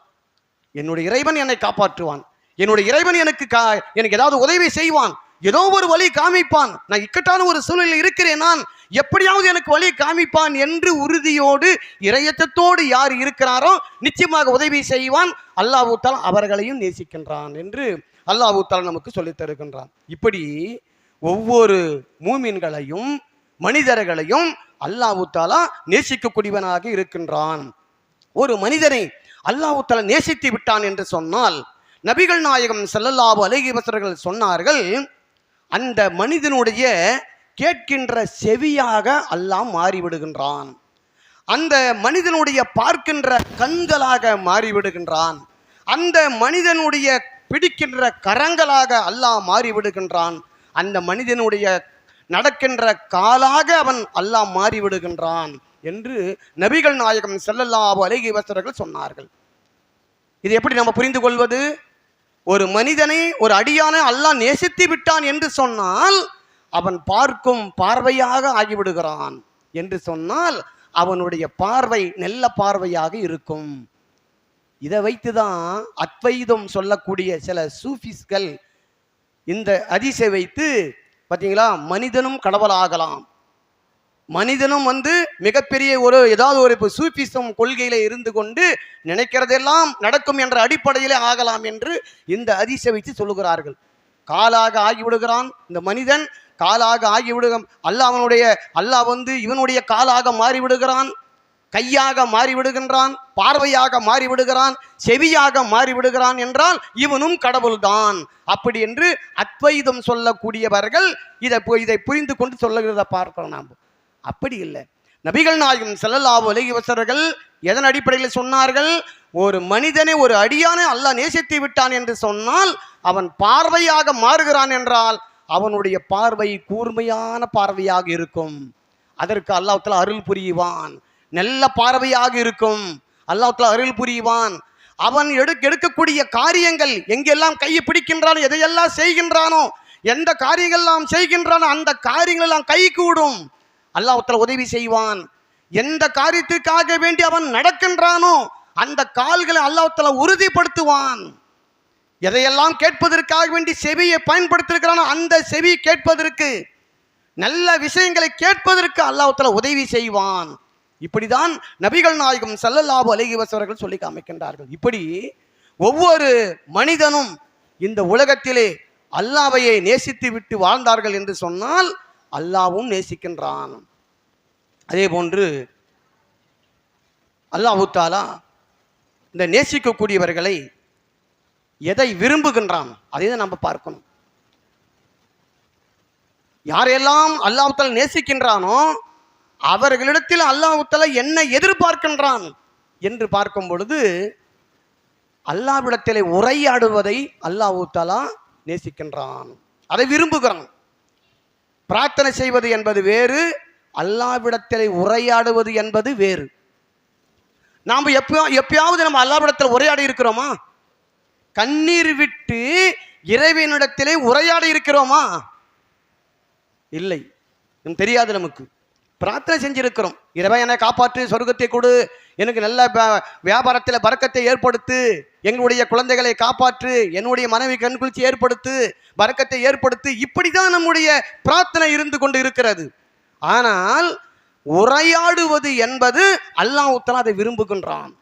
Speaker 1: என்னுடைய இறைவன் என்னை காப்பாற்றுவான், என்னுடைய இறைவன் எனக்கு ஏதாவது உதவி செய்வான், ஏதோ ஒரு வழி காமிப்பான். நான் இக்கட்டான ஒரு சூழ்நிலையில் இருக்கிறேன், நான் எப்படியாவது எனக்கு வழி காமிப்பான் என்று உறுதியோடு இறையச்சத்தோடு யார் இருக்கிறாரோ நிச்சயமாக உதவி செய்வான். அல்லாஹ் தஆலா அவர்களையும் நேசிக்கின்றான் என்று அல்லாஹ் தஆலா நமக்கு சொல்லித் தருகின்றான். இப்படி ஒவ்வொரு மூமின்களையும் மனிதர்களையும் அல்லாஹ் தஆலா நேசிக்கக்கூடியவனாக இருக்கின்றான். ஒரு மனிதனை அல்லாஹ் தஆலா நேசித்து விட்டான் என்று சொன்னால், நபிகள் நாயகம் ஸல்லல்லாஹு அலைஹி வஸல்லம் சொன்னார்கள், அந்த மனிதனுடைய கேட்கின்ற செவியாக அல்லாஹ் மாறிவிடுகின்றான், அந்த மனிதனுடைய பார்க்கின்ற கண்களாக மாறிவிடுகின்றான், அந்த மனிதனுடைய பிடிக்கின்ற கரங்களாக அல்லாஹ் மாறிவிடுகின்றான், அந்த மனிதனுடைய நடக்கின்ற காலாக அவன் அல்லாஹ் மாறிவிடுகின்றான் என்று நபிகள் நாயகம் ஸல்லல்லாஹு அலைஹி வஸல்லம் சொன்னார்கள். இது எப்படி நம்ம புரிந்து கொள்வது? ஒரு மனிதனை, ஒரு அடியானை அல்லாஹ் நேசித்து விட்டான் என்று சொன்னால் அவன் பார்க்கும் பார்வையாக ஆகிவிடுகிறான் என்று சொன்னால் அவனுடைய பார்வை நல்ல பார்வையாக இருக்கும். இதை வைத்துதான் அத்வைதம் சொல்லக்கூடிய சில சூஃபிஸ்கள் இந்த ஹதீஸை வைத்து பார்த்தீங்களா, மனிதனும் கடவுளாகலாம், மனிதனும் மிகப்பெரிய ஏதாவது ஒரு சூஃபிசம் கொள்கையில இருந்து கொண்டு நினைக்கிறதெல்லாம் நடக்கும் என்ற அடிப்படையிலே ஆகலாம் என்று இந்த ஹதீஸை வைத்து சொல்லுகிறார்கள். காலாக ஆகிவிடுகிறான் இந்த மனிதன், காலாக ஆகிவிடுக அல்லாஹ் இவனுடைய காலாக மாறிவிடுகிறான், கையாக மாறிவிடுகின்றான், பார்வையாக மாறிவிடுகிறான், செவியாக மாறிவிடுகிறான் என்றால் இவனும் கடவுள்தான். அப்படி என்று அத்வைதம் சொல்லக்கூடியவர்கள் இதை புரிந்து கொண்டு சொல்லுகிறத பார்க்கிறோம். நாம் அப்படி இல்லை. நபிகள் நாயகம் ஸல்லல்லாஹு அலைஹி வஸல்லம் எதன் அடிப்படையில் சொன்னார்கள்? ஒரு மனிதனை, ஒரு அடியானை அல்லாஹ் நேசித்து விட்டான் என்று சொன்னால் அவன் பார்வையாக மாறுகிறான் என்றால் அவனுடைய பார்வை கூர்மையான பார்வையாக இருக்கும். அதற்கு அல்லாஹ் தஆலா அருள் புரிவான். நல்ல பார்வையாக இருக்கும், அல்லாஹ் தஆலா அருள் புரிவான். அவன் எடுக்கக்கூடிய காரியங்கள் எங்கெல்லாம் கையை பிடிக்கின்றானோ, எதையெல்லாம் செய்கின்றானோ, எந்த காரியங்கள் எல்லாம் செய்கின்றானோ அந்த காரியங்கள் எல்லாம் கை கூடும், அல்லாஹ் தஆலா உதவி செய்வான். எந்த காரியத்திற்காக வேண்டி அவன் நடக்கின்றானோ அந்த கால்களை அல்லாஹ் தஆலா உறுதிப்படுத்துவான். எதையெல்லாம் கேட்பதற்காக வேண்டி செவியை பயன்படுத்திருக்கிறானோ அந்த செவி கேட்பதற்கு, நல்ல விஷயங்களை கேட்பதற்கு அல்லாஹ் தஆலா உதவி செய்வான். இப்படிதான் நபிகள் நாயகம் ஸல்லல்லாஹு அலைஹி வஸல்லம் அவர்கள் சொல்லி காமிக்கின்றார்கள். இப்படி ஒவ்வொரு மனிதனும் இந்த உலகத்திலே அல்லாஹ்வையே நேசித்து விட்டு வாழ்ந்தார்கள் என்று சொன்னால் அல்லாஹ்வும் நேசிக்கின்றான். அதே போன்று அல்லாஹ் தஆலா இந்த நேசிக்கக்கூடியவர்களை எதை விரும்புகின்றான் அதை தான் நம்ம பார்க்கணும். யாரெல்லாம் அல்லாஹ் தஆலா நேசிக்கின்றானோ அவர்களிடத்தில் அல்லாஹ் தஆலா என்ன எதிர்பார்க்கின்றான் என்று பார்க்கும் பொழுது அல்லாஹ்விடத்திலே உரையாடுவதை அல்லாஹ் தஆலா நேசிக்கின்றான், அதை விரும்புகிறான். பிரார்த்தனை செய்வது என்பது வேறு, அல்லாஹ்விடத்திலே உரையாடுவது என்பது வேறு. நாம் எப்பயாவது நம்ம அல்லாஹ்விடத்தில் உரையாடி இருக்கிறோமா? கண்ணீர் விட்டு இறைவனிடத்திலே உரையாடி இருக்கிறோமா? இல்லை, தெரியாது. நமக்கு பிரார்த்தனை செஞ்சிருக்கிறோம், இறைவா என்னை காப்பாற்று, சொர்க்கத்தை கொடு, எனக்கு நல்ல வியாபாரத்தில் பரக்கத்தை ஏற்படுத்து, எங்களுடைய குழந்தைகளை காப்பாற்று, என்னுடைய மனைவி கண்குளிர்ச்சி ஏற்படுத்து, பரக்கத்தை ஏற்படுத்து. இப்படிதான் நம்முடைய பிரார்த்தனை இருந்து கொண்டு இருக்கிறது. ஆனால் உரையாடுவது என்பது அல்லாஹ் தஆலா அதை விரும்புகின்றான்.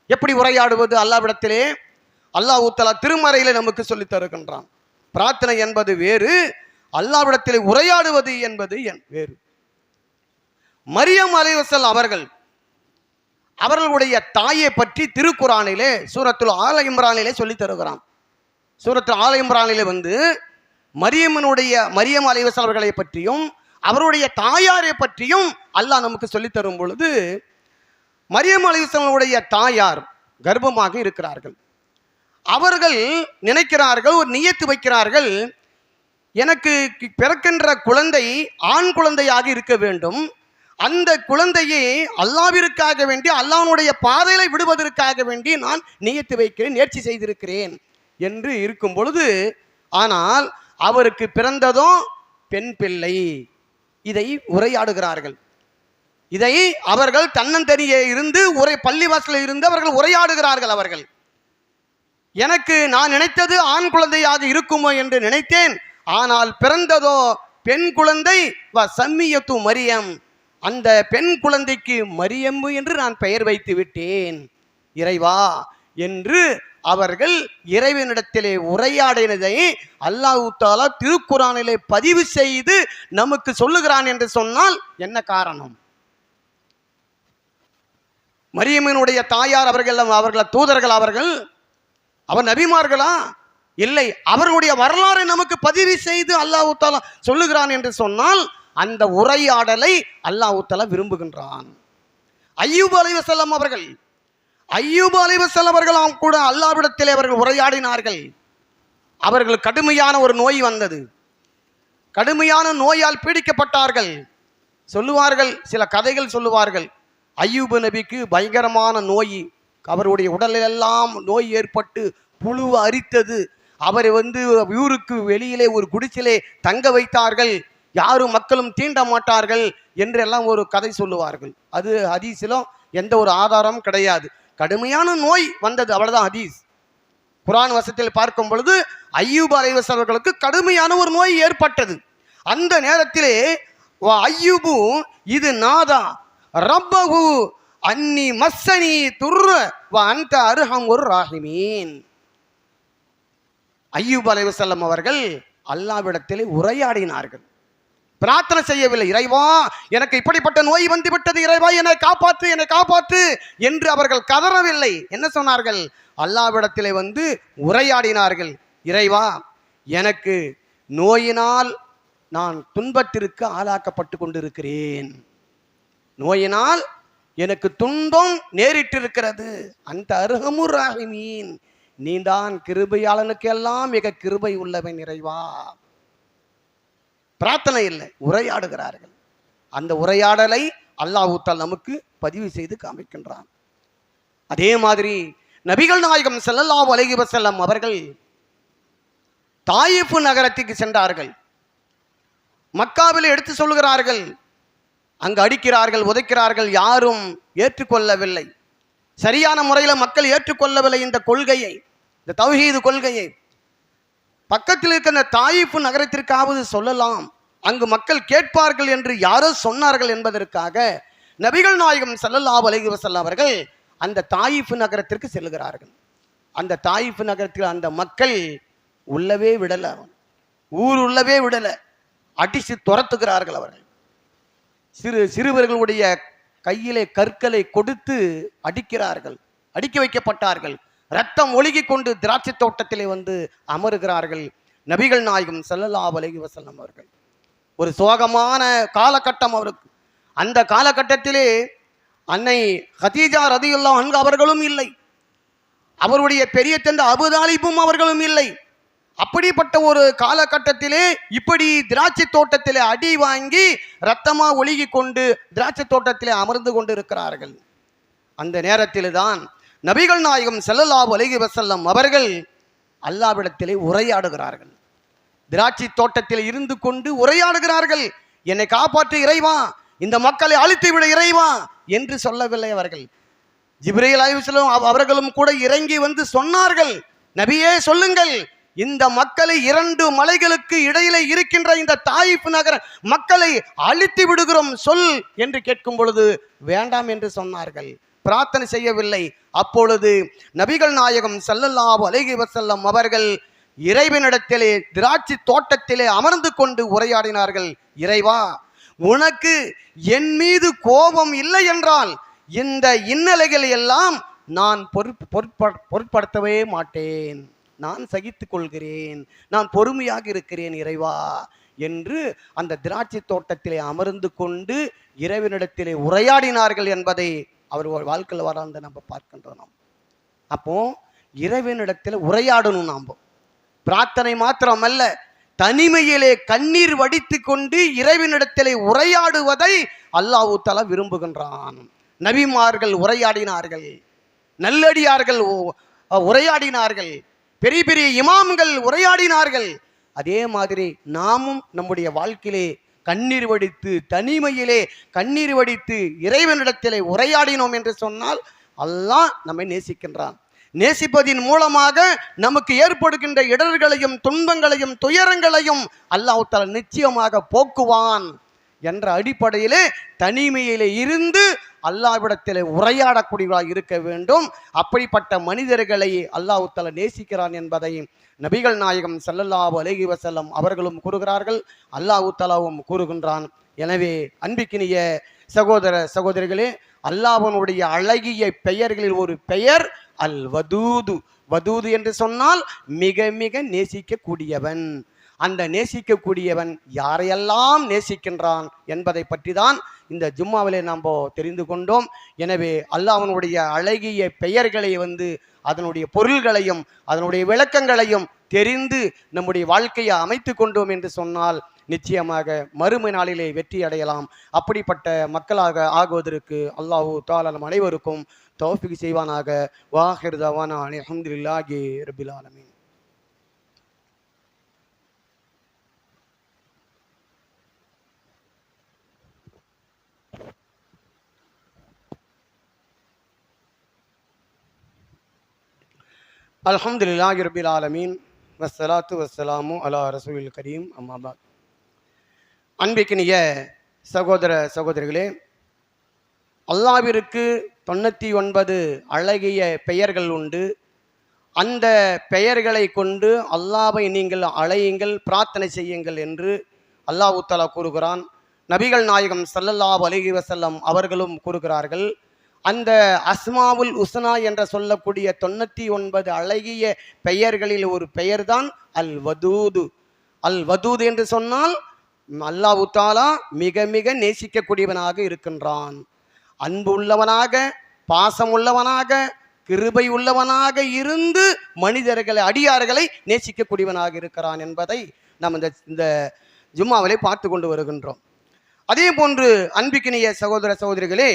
Speaker 1: எப்படி உரையாடுவது? அல்லாஹ்விடத்திலே அல்லாஹ் தஆலா திருமறையிலே நமக்கு சொல்லித் தருகின்றான். பிரார்த்தனை என்பது வேறு, அல்லாஹ்விடத்திலே உரையாடுவது என்பது வேறு. மரியம் அலைஹிஸ்ஸலாம் அவர்களுடைய தாயை பற்றி திருக்குர்ஆனிலே சூரத்துல் ஆல இம்ரானிலே சொல்லித் தருகிறான். சூரத்துல் ஆல இம்ரானிலே மரியம் அலைஹிஸ்ஸலாம் அவர்களை பற்றியும் அவருடைய தாயாரை பற்றியும் அல்லாஹ் நமக்கு சொல்லித் தரும் பொழுது, மரியம் அலைஹிஸ்ஸலாமுடைய தாயார் கர்ப்பமாக இருக்கிறார்கள். அவர்கள் நினைக்கிறார்கள், ஒரு நியத்து வைக்கிறார்கள், எனக்கு பிறக்கின்ற குழந்தை ஆண் குழந்தையாக இருக்க வேண்டும், அந்த குழந்தையை அல்லாஹ்விற்காக வேண்டி அல்லாஹ்வுடைய பாதையில விடுவதற்காக வேண்டி நான் நியத்து வைக்கிறேன், நேர்ச்சி செய்திருக்கிறேன் என்று இருக்கும் பொழுது, ஆனால் அவருக்கு பிறந்ததும் பெண் பிள்ளை. இதை உரையாடுகிறார்கள். இதை அவர்கள் தன்னந்தனியே இருந்து பள்ளிவாசலில் இருந்து அவர்கள் உரையாடுகிறார்கள். அவர்கள், எனக்கு நான் நினைத்தது ஆண் குழந்தையாக இருக்குமோ என்று நினைத்தேன், ஆனால் பிறந்ததோ பெண் குழந்தை. சம்மியத்து மரியம், அந்த பெண் குழந்தைக்கு மரியம்பு என்று நான் பெயர் வைத்து விட்டேன் இறைவா என்று அவர்கள் இறைவனிடத்திலே உரையாடினதை அல்லாஹ் தஆலா திருக்குர்ஆனிலே பதிவு செய்து நமக்கு சொல்லுகிறான் என்று சொன்னால் என்ன காரணம்? மரியமினுடைய தாயார் அவர்கள் தூதர்கள், அவர் நபிமார்களா? இல்லை. அவர்களுடைய வரலாறை நமக்கு பதிவு செய்து அல்லாஹ் தஆலா சொல்லுகிறான் என்று சொன்னால் அந்த உரையாடலை அல்லாஹ் தஆலா விரும்புகின்றான். அய்யூப் அலைஹிஸ்ஸலாம் அவர்கள் கூட அல்லாஹ்விடத்திலே அவர்கள் உரையாடினார்கள். அவர்கள் கடுமையான ஒரு நோய் வந்தது, கடுமையான நோயால் பீடிக்கப்பட்டார்கள். சொல்லுவார்கள், சில கதைகள் சொல்லுவார்கள், அய்யூப் நபிக்கு பயங்கரமான நோய், அவருடைய உடலெல்லாம் நோய் ஏற்பட்டு புழு அரித்தது. அவரை ஊருக்கு வெளியிலே ஒரு குடிசிலே தங்க வைத்தார்கள், யாரும் மக்களும் தீண்ட மாட்டார்கள் என்றெல்லாம் ஒரு கதை சொல்லுவார்கள். அது ஹதீஸிலும் எந்த ஒரு ஆதாரமும் கிடையாது. கடுமையான நோய் வந்தது, அவ்வளவுதான் ஹதீஸ். குர்ஆன் வசனத்தில் பார்க்கும் பொழுது அய்யூப் அலைஹிஸ்ஸலாம் அவர்களுக்கு கடுமையான ஒரு நோய் ஏற்பட்டது. அந்த நேரத்திலே அய்யூபு இது நாதா ரப்பஹு அன்னி மஸ்ஸனி துர்ர வ அன்த அர்ஹமுர் ராஹிமீன். அய்யூப் அலைஹிஸ்ஸலாம் அவர்கள் அல்லாஹ்விடத்திலே உரையாடினார்கள், பிரார்த்தனை செய்யவில்லை. இறைவா எனக்கு இப்படிப்பட்ட நோய் வந்து விட்டது, இறைவா என்னை காப்பாற்று, என்னை காப்பாற்று என்று அவர்கள் கதறவில்லை. என்ன சொன்னார்கள்? அல்லாஹ்விடத்திலே உரையாடினார்கள். இறைவா எனக்கு நோயினால் நான் துன்பத்திற்கு ஆளாக்கப்பட்டு கொண்டிருக்கிறேன், நோயினால் எனக்கு துன்பம் நேரிட்டிருக்கிறது, அந்த அர்ஹமுர் ராஹிமீன், நீதான் கிருபையாளனுக்கு எல்லாம் மிக கிருபை உள்ளவன் இறைவா. பிரார்த்தனை இல்லை, உரையாடுகிறார்கள். அந்த உரையாடலை அல்லாஹ் தஆலா நமக்கு பதிவு செய்து காமிக்கின்றான். அதே மாதிரி நபிகள் நாயகம் ஸல்லல்லாஹு அலைஹி வஸல்லம் அவர்கள் தாயிஃப் நகரத்துக்கு சென்றார்கள். மக்காவில் எடுத்து சொல்கிறார்கள். அங்கு அடிக்கிறார்கள், உதைக்கிறார்கள், யாரும் ஏற்றுக்கொள்ளவில்லை. சரியான முறையில் மக்கள் ஏற்றுக்கொள்ளவில்லை இந்த கொள்கையை, இந்த தௌஹீது கொள்கையை. பக்கத்தில் இருக்கிற தாயிஃப் நகரத்திற்காவது சொல்லலாம், அங்கு மக்கள் கேட்பார்கள் என்று யாரோ சொன்னார்கள் என்பதற்காக நபிகள் நாயகம் ஸல்லல்லாஹு அலைஹி வஸல்லம் அவர்கள் அந்த தாயிஃப் நகரத்திற்கு செல்கிறார்கள். அந்த தாயிஃப் நகரத்தில் அந்த மக்கள் உள்ளவே விடல, ஊர் உள்ளவே விடல, அடித்து துரத்துகிறார்கள். அவர்கள் சிறுவர்களுடைய கையிலே கற்களை கொடுத்து அடிக்கிறார்கள், அடிக்க வைக்கப்பட்டார்கள். ரத்தம் ஒழுகி கொண்டு திராட்சை தோட்டத்திலே வந்து அமருகிறார்கள். நபிகள் நாயகம் ஸல்லல்லாஹு அலைஹி வஸல்லம் அவர்கள் ஒரு சோகமான காலகட்டம் அவருக்கு. அந்த காலகட்டத்திலே அன்னை ஹதீஜா ரதியல்லாஹு அன்ஹா அவர்களும் இல்லை, அவருடைய பெரிய தந்தை அபூ தாலிபும் அவர்களும் இல்லை. அப்படிப்பட்ட ஒரு காலகட்டத்திலே இப்படி திராட்சை தோட்டத்திலே அடி வாங்கி ரத்தமா ஒழுகி கொண்டு திராட்சை தோட்டத்திலே அமர்ந்து கொண்டு இருக்கிறார்கள். அந்த நேரத்தில் தான் நபிகள் நாயகம் ஸல்லல்லாஹு அலைஹி வஸல்லம் அவர்கள் அல்லாஹ்விடத்திலே உரையாடுகிறார்கள். திராட்சை தோட்டத்தில் இருந்து கொண்டு உரையாடுகிறார்கள். என்னை காப்பாற்று இறைவா, இந்த மக்களை அழித்து விட இறைவா என்று சொல்லவில்லை அவர்கள். ஜிப்ரீல் அலைஹிஸ்ஸலாம் அவர்களும் கூட இறங்கி வந்து சொன்னார்கள், நபியே சொல்லுங்கள், இந்த மக்களை 2 மலைகளுக்கு இடையிலே இருக்கின்ற இந்த தாயிஃப் நகர மக்களை அழித்து விடுகிறோம் சொல் என்று கேட்கும் பொழுது வேண்டாம் என்று சொன்னார்கள், பிரார்த்தனை செய்யவில்லை. அப்பொழுது நபிகள் நாயகம் ஸல்லல்லாஹு அலைஹி வஸல்லம் அவர்கள் இறைவனிடத்திலே திராட்சை தோட்டத்திலே அமர்ந்து கொண்டு உரையாடினார்கள். இறைவா, உனக்கு என் மீது கோபம் இல்லை என்றால் இந்த இன்னலைகளை எல்லாம் நான் பொருட்படுத்தவே மாட்டேன், நான் சகித்துக் கொள்கிறேன், நான் பொறுமையாக இருக்கிறேன் இறைவா என்று அந்த திராட்சை தோட்டத்திலே அமர்ந்து கொண்டு இறைவனிடத்திலே உரையாடினார்கள் என்பதை அவர் வாழ்க்கையில் வராந்த நம்ம பார்க்கின்றோம். அப்போ இறைவனிடத்தில் உரையாடணும். நாம் பிரார்த்தனை மாத்திரமல்ல, தனிமையிலே கண்ணீர் வடித்து கொண்டு இறைவனிடத்திலே உரையாடுவதை அல்லாஹ் தஆலா விரும்புகின்றான். நபிமார்கள் உரையாடினார்கள், நல்லடியார்கள் உரையாடினார்கள், பெரிய பெரிய இமாம்கள் உரையாடினார்கள். அதே மாதிரி நாமும் நம்முடைய வாழ்க்கையிலே கண்ணீர் வடித்து, தனிமையிலே கண்ணீர் வடித்து இறைவனிடத்திலே உரையாடினோம் என்று சொன்னால் அல்லாஹ் நம்மை நேசிக்கின்றான். நேசிப்பதின் மூலமாக நமக்கு ஏற்படுகின்ற இடர்களையும் துன்பங்களையும் துயரங்களையும் அல்லாஹ் தஆலா நிச்சயமாக போக்குவான் என்ற அடிப்படையிலே தனிமையிலே இருந்து அல்லாஹ்விடத்திலே உரையாடக்கூடியவராக இருக்க வேண்டும். அப்படிப்பட்ட மனிதர்களை அல்லாஹ் தஆலா நேசிக்கிறான் என்பதை நபிகள் நாயகம் ஸல்லல்லாஹு அலைஹி வஸல்லம் அவர்களும் கூறுகிறார்கள், அல்லாஹ் தஆலாவும் கூறுகின்றான். எனவே அன்பிக்கினிய சகோதர சகோதரிகளே, அல்லாஹ்வுடைய அழகிய பெயர்களில் ஒரு பெயர் அல் வதூது. வதூது என்று சொன்னால் மிக மிக நேசிக்கக்கூடியவன். அந்த நேசிக்கக்கூடியவன் யாரையெல்லாம் நேசிக்கின்றான் என்பதை பற்றி தான் இந்த ஜும்மாவிலே நாம் தெரிந்து கொண்டோம். எனவே அல்லாஹ்வுடைய அழகிய பெயர்களை அதனுடைய பொருள்களையும் அதனுடைய விளக்கங்களையும் தெரிந்து நம்முடைய வாழ்க்கையை அமைத்து கொண்டோம் என்று சொன்னால் நிச்சயமாக மறுமை நாளிலே வெற்றி அடையலாம். அப்படிப்பட்ட மக்களாக ஆகுவதற்கு அல்லாஹ் தஆலா நம் அனைவருக்கும் தௌஃபீக் செய்வானாக. வாஹிர் தவானா அல்ஹம்துலில்லாஹி ரப்பில் ஆலமீன். அல்ஹம்துலில்லாஹி ரப்பில் ஆலமீன் வஸ்ஸலாத்து வஸ்ஸலாமு அலா ரசூலில் கரீம். அம்மா பாத். அன்பிக்கினிய சகோதர சகோதரிகளே, அல்லாஹ்விற்கு 99 அழகிய பெயர்கள் உண்டு. அந்த பெயர்களை கொண்டு அல்லாஹ்வை நீங்கள் அழையுங்கள், பிரார்த்தனை செய்யுங்கள் என்று அல்லாஹ் தஆலா கூறுகிறான். நபிகள் நாயகம் ஸல்லல்லாஹு அலைஹி வஸல்லம் அவர்களும் கூறுகிறார்கள். அந்த அஸ்மாவுல் உஸ்னா என்ற சொல்லக்கூடிய 99 அழகிய பெயர்களில் ஒரு பெயர்தான் அல் வதூது. அல் வதூது என்று சொன்னால் அல்லாஹ் தஆலா மிக மிக நேசிக்கக்கூடியவனாக இருக்கின்றான். அன்பு உள்ளவனாக, பாசம் உள்ளவனாக, கிருபை உள்ளவனாக இருந்து மனிதர்களை, அடியார்களை நேசிக்கக்கூடியவனாக இருக்கிறான் என்பதை நாம் இந்த ஜும்மாவிலே பார்த்து கொண்டு வருகின்றோம். அதே போன்று அன்பிக்கினிய சகோதர சகோதரிகளே,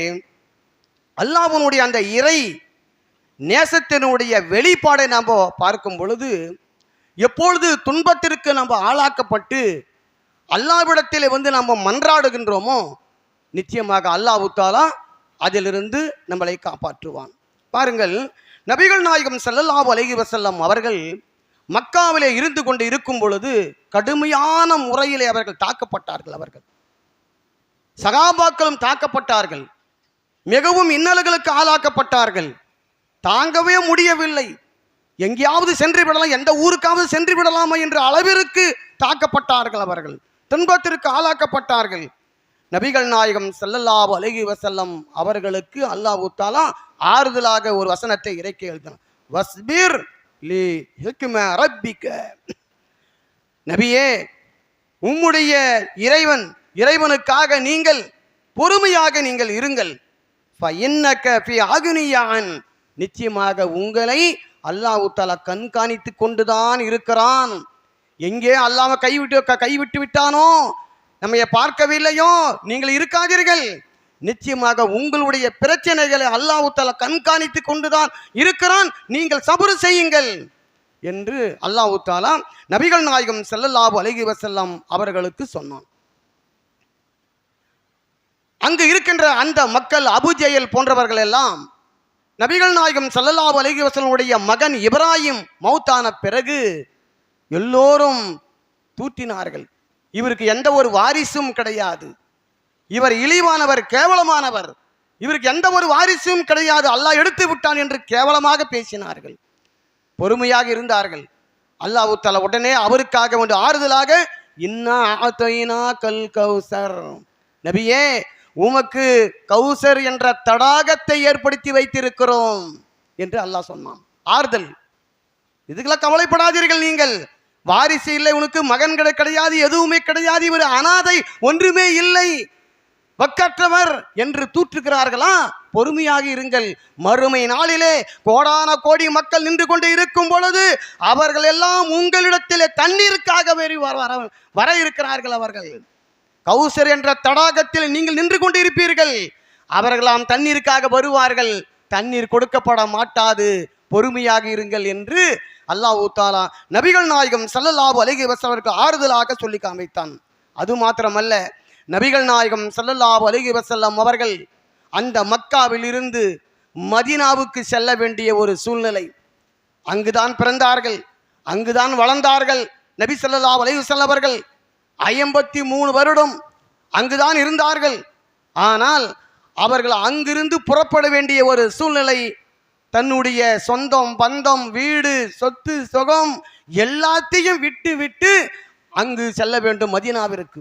Speaker 1: அல்லாஹ்வுடைய அந்த இறை நேசத்தினுடைய வெளிப்பாடை நாம் பார்க்கும் பொழுது, எப்பொழுது துன்பத்திற்கு நம்ம ஆளாக்கப்பட்டு அல்லாஹ்விடத்தில் நம்ம மன்றாடுகின்றோமோ, நிச்சயமாக அல்லாஹ் தஆலா அதிலிருந்து நம்மளை காப்பாற்றுவான். பாருங்கள், நபிகள் நாயகம் ஸல்லல்லாஹு அலைஹி வஸல்லம் அவர்கள் மக்காவிலே இருந்து கொண்டு இருக்கும் பொழுது கடுமையான முறையிலே அவர்கள் தாக்கப்பட்டார்கள். அவர்கள் சகாபாக்களும் தாக்கப்பட்டார்கள், மிகவும் இன்னல்களுக்கு ஆளாக்கப்பட்டார்கள். தாங்கவே முடியவில்லை. எங்கேயாவது சென்று விடலாம், எந்த ஊருக்காவது சென்று விடலாமா என்ற அளவிற்கு தாக்கப்பட்டார்கள். அவர்கள் துன்பத்திற்கு ஆளாக்கப்பட்டார்கள். நபிகள் நாயகம் ஸல்லல்லாஹு அலைஹி வஸல்லம் அவர்களுக்கு அல்லாஹ் தஆலா ஆறுதலாக ஒரு வசனத்தை இறக்கி எழுதினார். வஸ்பிர் லி ஹுக்ம ரப்பிக. நபியே, உம்முடைய இறைவனுக்காக நீங்கள் பொறுமையாக நீங்கள் இருங்கள். ஃபஇன்னக ஃபி அக்னியான். நிச்சயமாக உங்களை அல்லாஹ் தஆலா கண்காணித்து கொண்டுதான் இருக்கிறான். எங்கே அல்லாஹ் கைவிட்டு விட்டானோ, நம்மை பார்க்கவில்லையோ, நீங்கள் இருக்காதீர்கள். நிச்சயமாக உங்களுடைய பிரச்சனைகளை அல்லாஹ் தஆலா கண்காணித்து கொண்டுதான் இருக்கிறான். நீங்கள் சபர் செய்யுங்கள் என்று அல்லாஹ் தஆலா நபிகள் நாயகம் ஸல்லல்லாஹு அலைஹி வஸல்லம் அவர்களுக்கு சொன்னான். அங்கு இருக்கின்ற அந்த மக்கள், அபூஜஹல் போன்றவர்கள் எல்லாம் நபிகள் நாயகம் ஸல்லல்லாஹு அலைஹி வஸல்லம் மகன் இப்ராஹிம் மௌத்தான பிறகு எல்லோரும் தூற்றினார்கள். இவருக்கு எந்த ஒரு வாரிசும் கிடையாது, இவர் இழிவானவர், கேவலமானவர், இவருக்கு எந்த ஒரு வாரிசும் கிடையாது, அல்லாஹ் எடுத்து விட்டான் என்று கேவலமாக பேசினார்கள். பொறுமையாக இருந்தார்கள். அல்லாஹ் தஆலா உடனே அவருக்காக ஒன்று ஆறுதலாக, இன்னா அஅதைனா கல் கௌசர், நபியே உமக்கு கௌசர் என்ற தடாகத்தை ஏற்படுத்தி வைத்திருக்கிறோம் என்று அல்லாஹ் சொன்னான். ஆறுதல். இதுக்கெல்லாம் கவலைப்படாதீர்கள், நீங்கள் வாரிசு இல்லை, உனக்கு மகன் கிடையாது, எதுவுமே கிடையாது, இவர் அனாதை, ஒன்றுமே இல்லை, வக்கற்றவர் என்று தூற்றுகிறார்களா? பொறுமையாக இருங்கள். மறுமை நாளிலே கோடான கோடி மக்கள் நின்று கொண்டு இருக்கும் பொழுது அவர்கள் எல்லாம் உங்களிடத்திலே தண்ணீருக்காக வர இருக்கிறார்கள். அவர்கள் கௌசர் என்ற தடாகத்தில் நீங்கள் நின்று கொண்டு இருப்பீர்கள். அவர்களாம் தண்ணீருக்காக வருவார்கள். தண்ணீர் கொடுக்கப்பட மாட்டாது, பொறுமையாக இருங்கள் என்று அல்லாஹ் தஆலா நபிகள் நாயகம் ஸல்லல்லாஹு அலைஹி வஸல்லம் ஆறுதலாக சொல்லி காமித்தான். அது மாத்திரமல்ல, நபிகள் நாயகம் ஸல்லல்லாஹு அலைஹி வஸல்லம் அவர்கள் அந்த மக்காவில் இருந்து மதீனாவுக்கு செல்ல வேண்டிய ஒரு சூழ்நிலை. அங்குதான் பிறந்தார்கள், அங்குதான் வளர்ந்தார்கள். நபி ஸல்லல்லாஹு அலைஹி வஸல்லம் அவர்கள் 53 வருடம் அங்குதான் இருந்தார்கள். ஆனால் அவர்கள் அங்கிருந்து புறப்பட வேண்டிய ஒரு சூழ்நிலை. தன்னுடைய சொந்தம், பந்தம், வீடு, சொத்து, சுகம் எல்லாத்தையும் விட்டு விட்டு அங்கு செல்ல வேண்டும் மதீனாவிற்கு.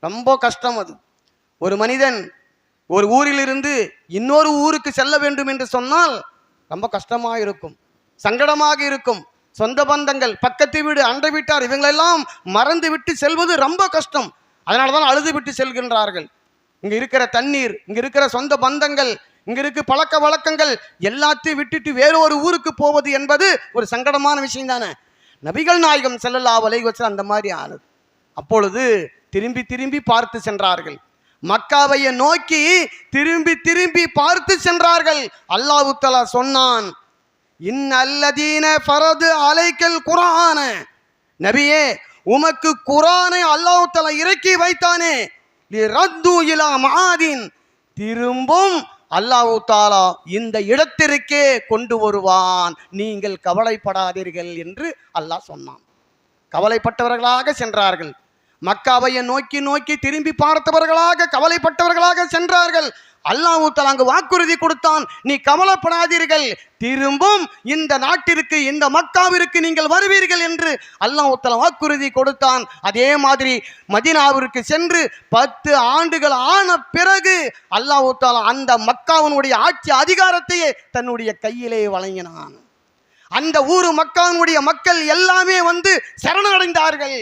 Speaker 1: ரொம்ப கஷ்டம் அது. ஒரு மனிதன் ஒரு ஊரிலிருந்து இன்னொரு ஊருக்கு செல்ல வேண்டும் என்று சொன்னால் ரொம்ப கஷ்டமாக இருக்கும், சங்கடமாக இருக்கும். சொந்த பந்தங்கள், பக்கத்து வீடு, அண்டை வீட்டார், இவங்களெல்லாம் மறந்து விட்டு செல்வது ரொம்ப கஷ்டம். அதனால தான் அழுது விட்டு செல்கின்றார்கள். இங்க இருக்கிற தண்ணீர், இங்க இருக்கிற சொந்த பந்தங்கள், இங்க இருக்க பழக்க வழக்கங்கள் எல்லாத்தையும் விட்டுட்டு வேறு ஒரு ஊருக்கு போவது என்பது ஒரு சங்கடமான விஷயம் தானே. நபிகள் நாயகம் ஸல்லல்லாஹு அலைஹி வஸல்லம் அந்த மாதிரி ஆனது. அப்பொழுது திரும்பி திரும்பி பார்த்து சென்றார்கள். மக்காவையை நோக்கி திரும்பி திரும்பி பார்த்து சென்றார்கள். அல்லாஹ் தஆலா சொன்னான், இன்னல்லதீன ஃபரது அலைக்கல் குர்ஆன, நபியே உமக்கு குர்ஆனை அல்லாஹ் தஆலா இறக்கி வைத்தானே, லிரத்து இலா மஆதின், திரும்பும் அல்லாஹ் தஆலா இந்த இடத்திற்கே கொண்டு வருவான், நீங்கள் கவலைப்படாதீர்கள் என்று அல்லாஹ் சொன்னான். கவலைப்பட்டவர்களாக சென்றார்கள். மக்காவையை நோக்கி நோக்கி திரும்பி பார்த்தவர்களாக, கவலைப்பட்டவர்களாக சென்றார்கள். அல்லாஹ் தஆலா அங்கு வாக்குறுதி கொடுத்தான், நீ கவலைப்படாதீர்கள், திரும்பும் இந்த நாட்டிற்கு, இந்த மக்காவிற்கு நீங்கள் வருவீர்கள் என்று அல்லாஹ் தஆலா வாக்குறுதி கொடுத்தான். அதே மாதிரி மதீனாவிற்கு சென்று 10 ஆண்டுகள் ஆன பிறகு அல்லாஹ் தஆலா அந்த மக்காவினுடைய ஆட்சி அதிகாரத்தையே தன்னுடைய கையிலே வழங்கினான். அந்த ஊர் மக்காவினுடைய மக்கள் எல்லாமே வந்து சரணடைந்தார்கள்.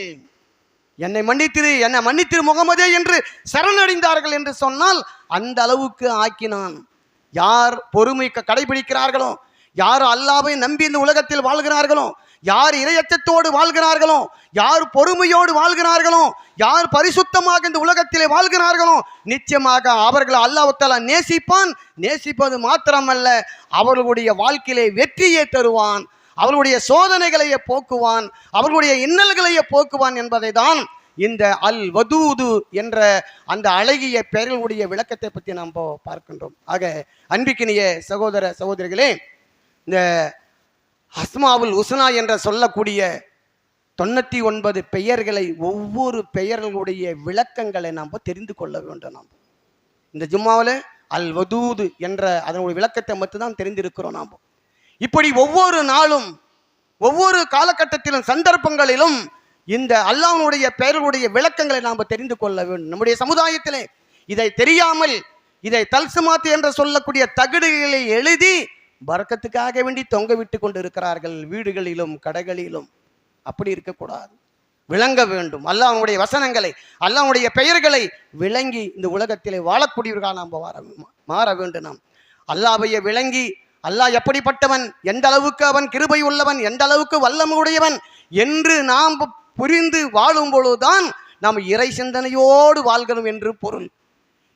Speaker 1: என்னை மன்னித்திரு முகமதே என்று சரணடைந்தார்கள் என்று சொன்னால் அந்த அளவுக்கு ஆக்கினான். யார் பொறுமை கடைபிடிக்கிறார்களோ, யார் அல்லாஹ்வை நம்பி இந்த உலகத்தில் வாழ்கிறார்களோ, யார் இரையச்சத்தோடு வாழ்கிறார்களோ, யார் பொறுமையோடு வாழ்கிறார்களோ, யார் பரிசுத்தமாக இந்த உலகத்திலே வாழ்கிறார்களோ, நிச்சயமாக அவர்கள் அல்லாஹ் தஆலா நேசிப்பான். நேசிப்பது மாத்திரமல்ல, அவர்களுடைய வாழ்க்கையிலே வெற்றியை தருவான், அவர்களுடைய சோதனைகளையே போக்குவான், அவர்களுடைய இன்னல்களையே போக்குவான் என்பதை தான் இந்த அல் வதூது என்ற அந்த அழகிய பெயர்களுடைய விளக்கத்தை பற்றி நாம் பார்க்கின்றோம். ஆக அன்பிக்கினிய சகோதர சகோதரிகளே, இந்த அஸ்மாவுல் ஹுஸ்னா என்ற சொல்லக்கூடிய 99 பெயர்களை, ஒவ்வொரு பெயர்களுடைய விளக்கங்களை நாம் தெரிந்து கொள்ள வேண்டும். நாம் இந்த ஜும்மாவில் அல் வதூது என்ற அதனுடைய விளக்கத்தை மட்டும்தான் தெரிந்திருக்கிறோம். நாம் இப்படி ஒவ்வொரு நாளும் ஒவ்வொரு காலகட்டத்திலும் சந்தர்ப்பங்களிலும் இந்த அல்லாஹ்வுடைய பெயர்களுடைய விளக்கங்களை நாம் தெரிந்து கொள்ள வேண்டும். நம்முடைய சமுதாயத்திலே இதை தெரியாமல் இதை தல்சுமாத்து என்று சொல்லக்கூடிய தகடுகளை எழுதி பரக்கத்துக்காக வேண்டி தொங்க விட்டு கொண்டு இருக்கிறார்கள், வீடுகளிலும் கடைகளிலும். அப்படி இருக்கக்கூடாது, விளங்க வேண்டும். அல்லாஹ்வுடைய வசனங்களை, அல்லாஹ்வுடைய பெயர்களை விளங்கி இந்த உலகத்திலே வாழக்கூடியவர்களாக நாம் மாற வேண்டும். நாம் அல்லாஹ்வையை விளங்கி, அல்லாஹ் எப்படிப்பட்டவன், எந்த அளவுக்கு அவன் கிருபை உள்ளவன், எந்த அளவுக்கு வல்லமுடையவன் என்று நாம் புரிந்து வாழும் பொழுதுதான் நாம் இறை சிந்தனையோடு வாழ்கிறோம் என்று பொருள்.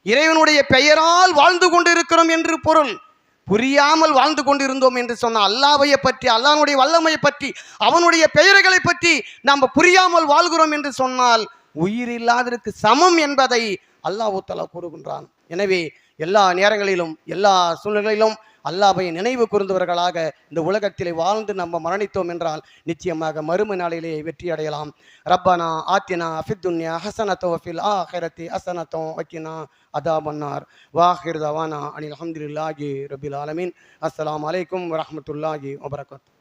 Speaker 1: இறைவனுடைய பெயரால் வாழ்ந்து கொண்டிருக்கிறோம் என்று பொருள். புரியாமல் வாழ்ந்து கொண்டிருந்தோம் என்று சொன்னால், அல்லாஹ்வை பற்றி, அல்லாஹ்வுடைய வல்லமையை பற்றி, அவனுடைய பெயர்களை பற்றி நாம் புரியாமல் வாழ்கிறோம் என்று சொன்னால் உயிர் இல்லாததற்கு சமம் என்பதை அல்லாஹ் தஆலா கூறுகின்றான். எனவே எல்லா நேரங்களிலும் எல்லா சூழ்நிலையிலும் அல்லாஹ்வை நினைவு கூர்ந்தவர்களாக இந்த உலகத்திலே வாழ்ந்து நம்ம மரணித்தோம் என்றால் நிச்சயமாக மறுமை நாளிலே வெற்றி அடையலாம். ரப்பனா ஆத்தினா ஃபித் துன்யா ஹஸனத்தோ ஃபில் ஆஹிரத்தி ஹஸனத்தோ வக்கினா அதாபன்னார். வாஹிர் தவானா அனில் அல்ஹம்துலில்லாஹி ரப்பில் ஆலமீன். அஸ்ஸலாமு அலைக்கும் வரஹ்மத்துல்லாஹி வபரகாத்துஹு.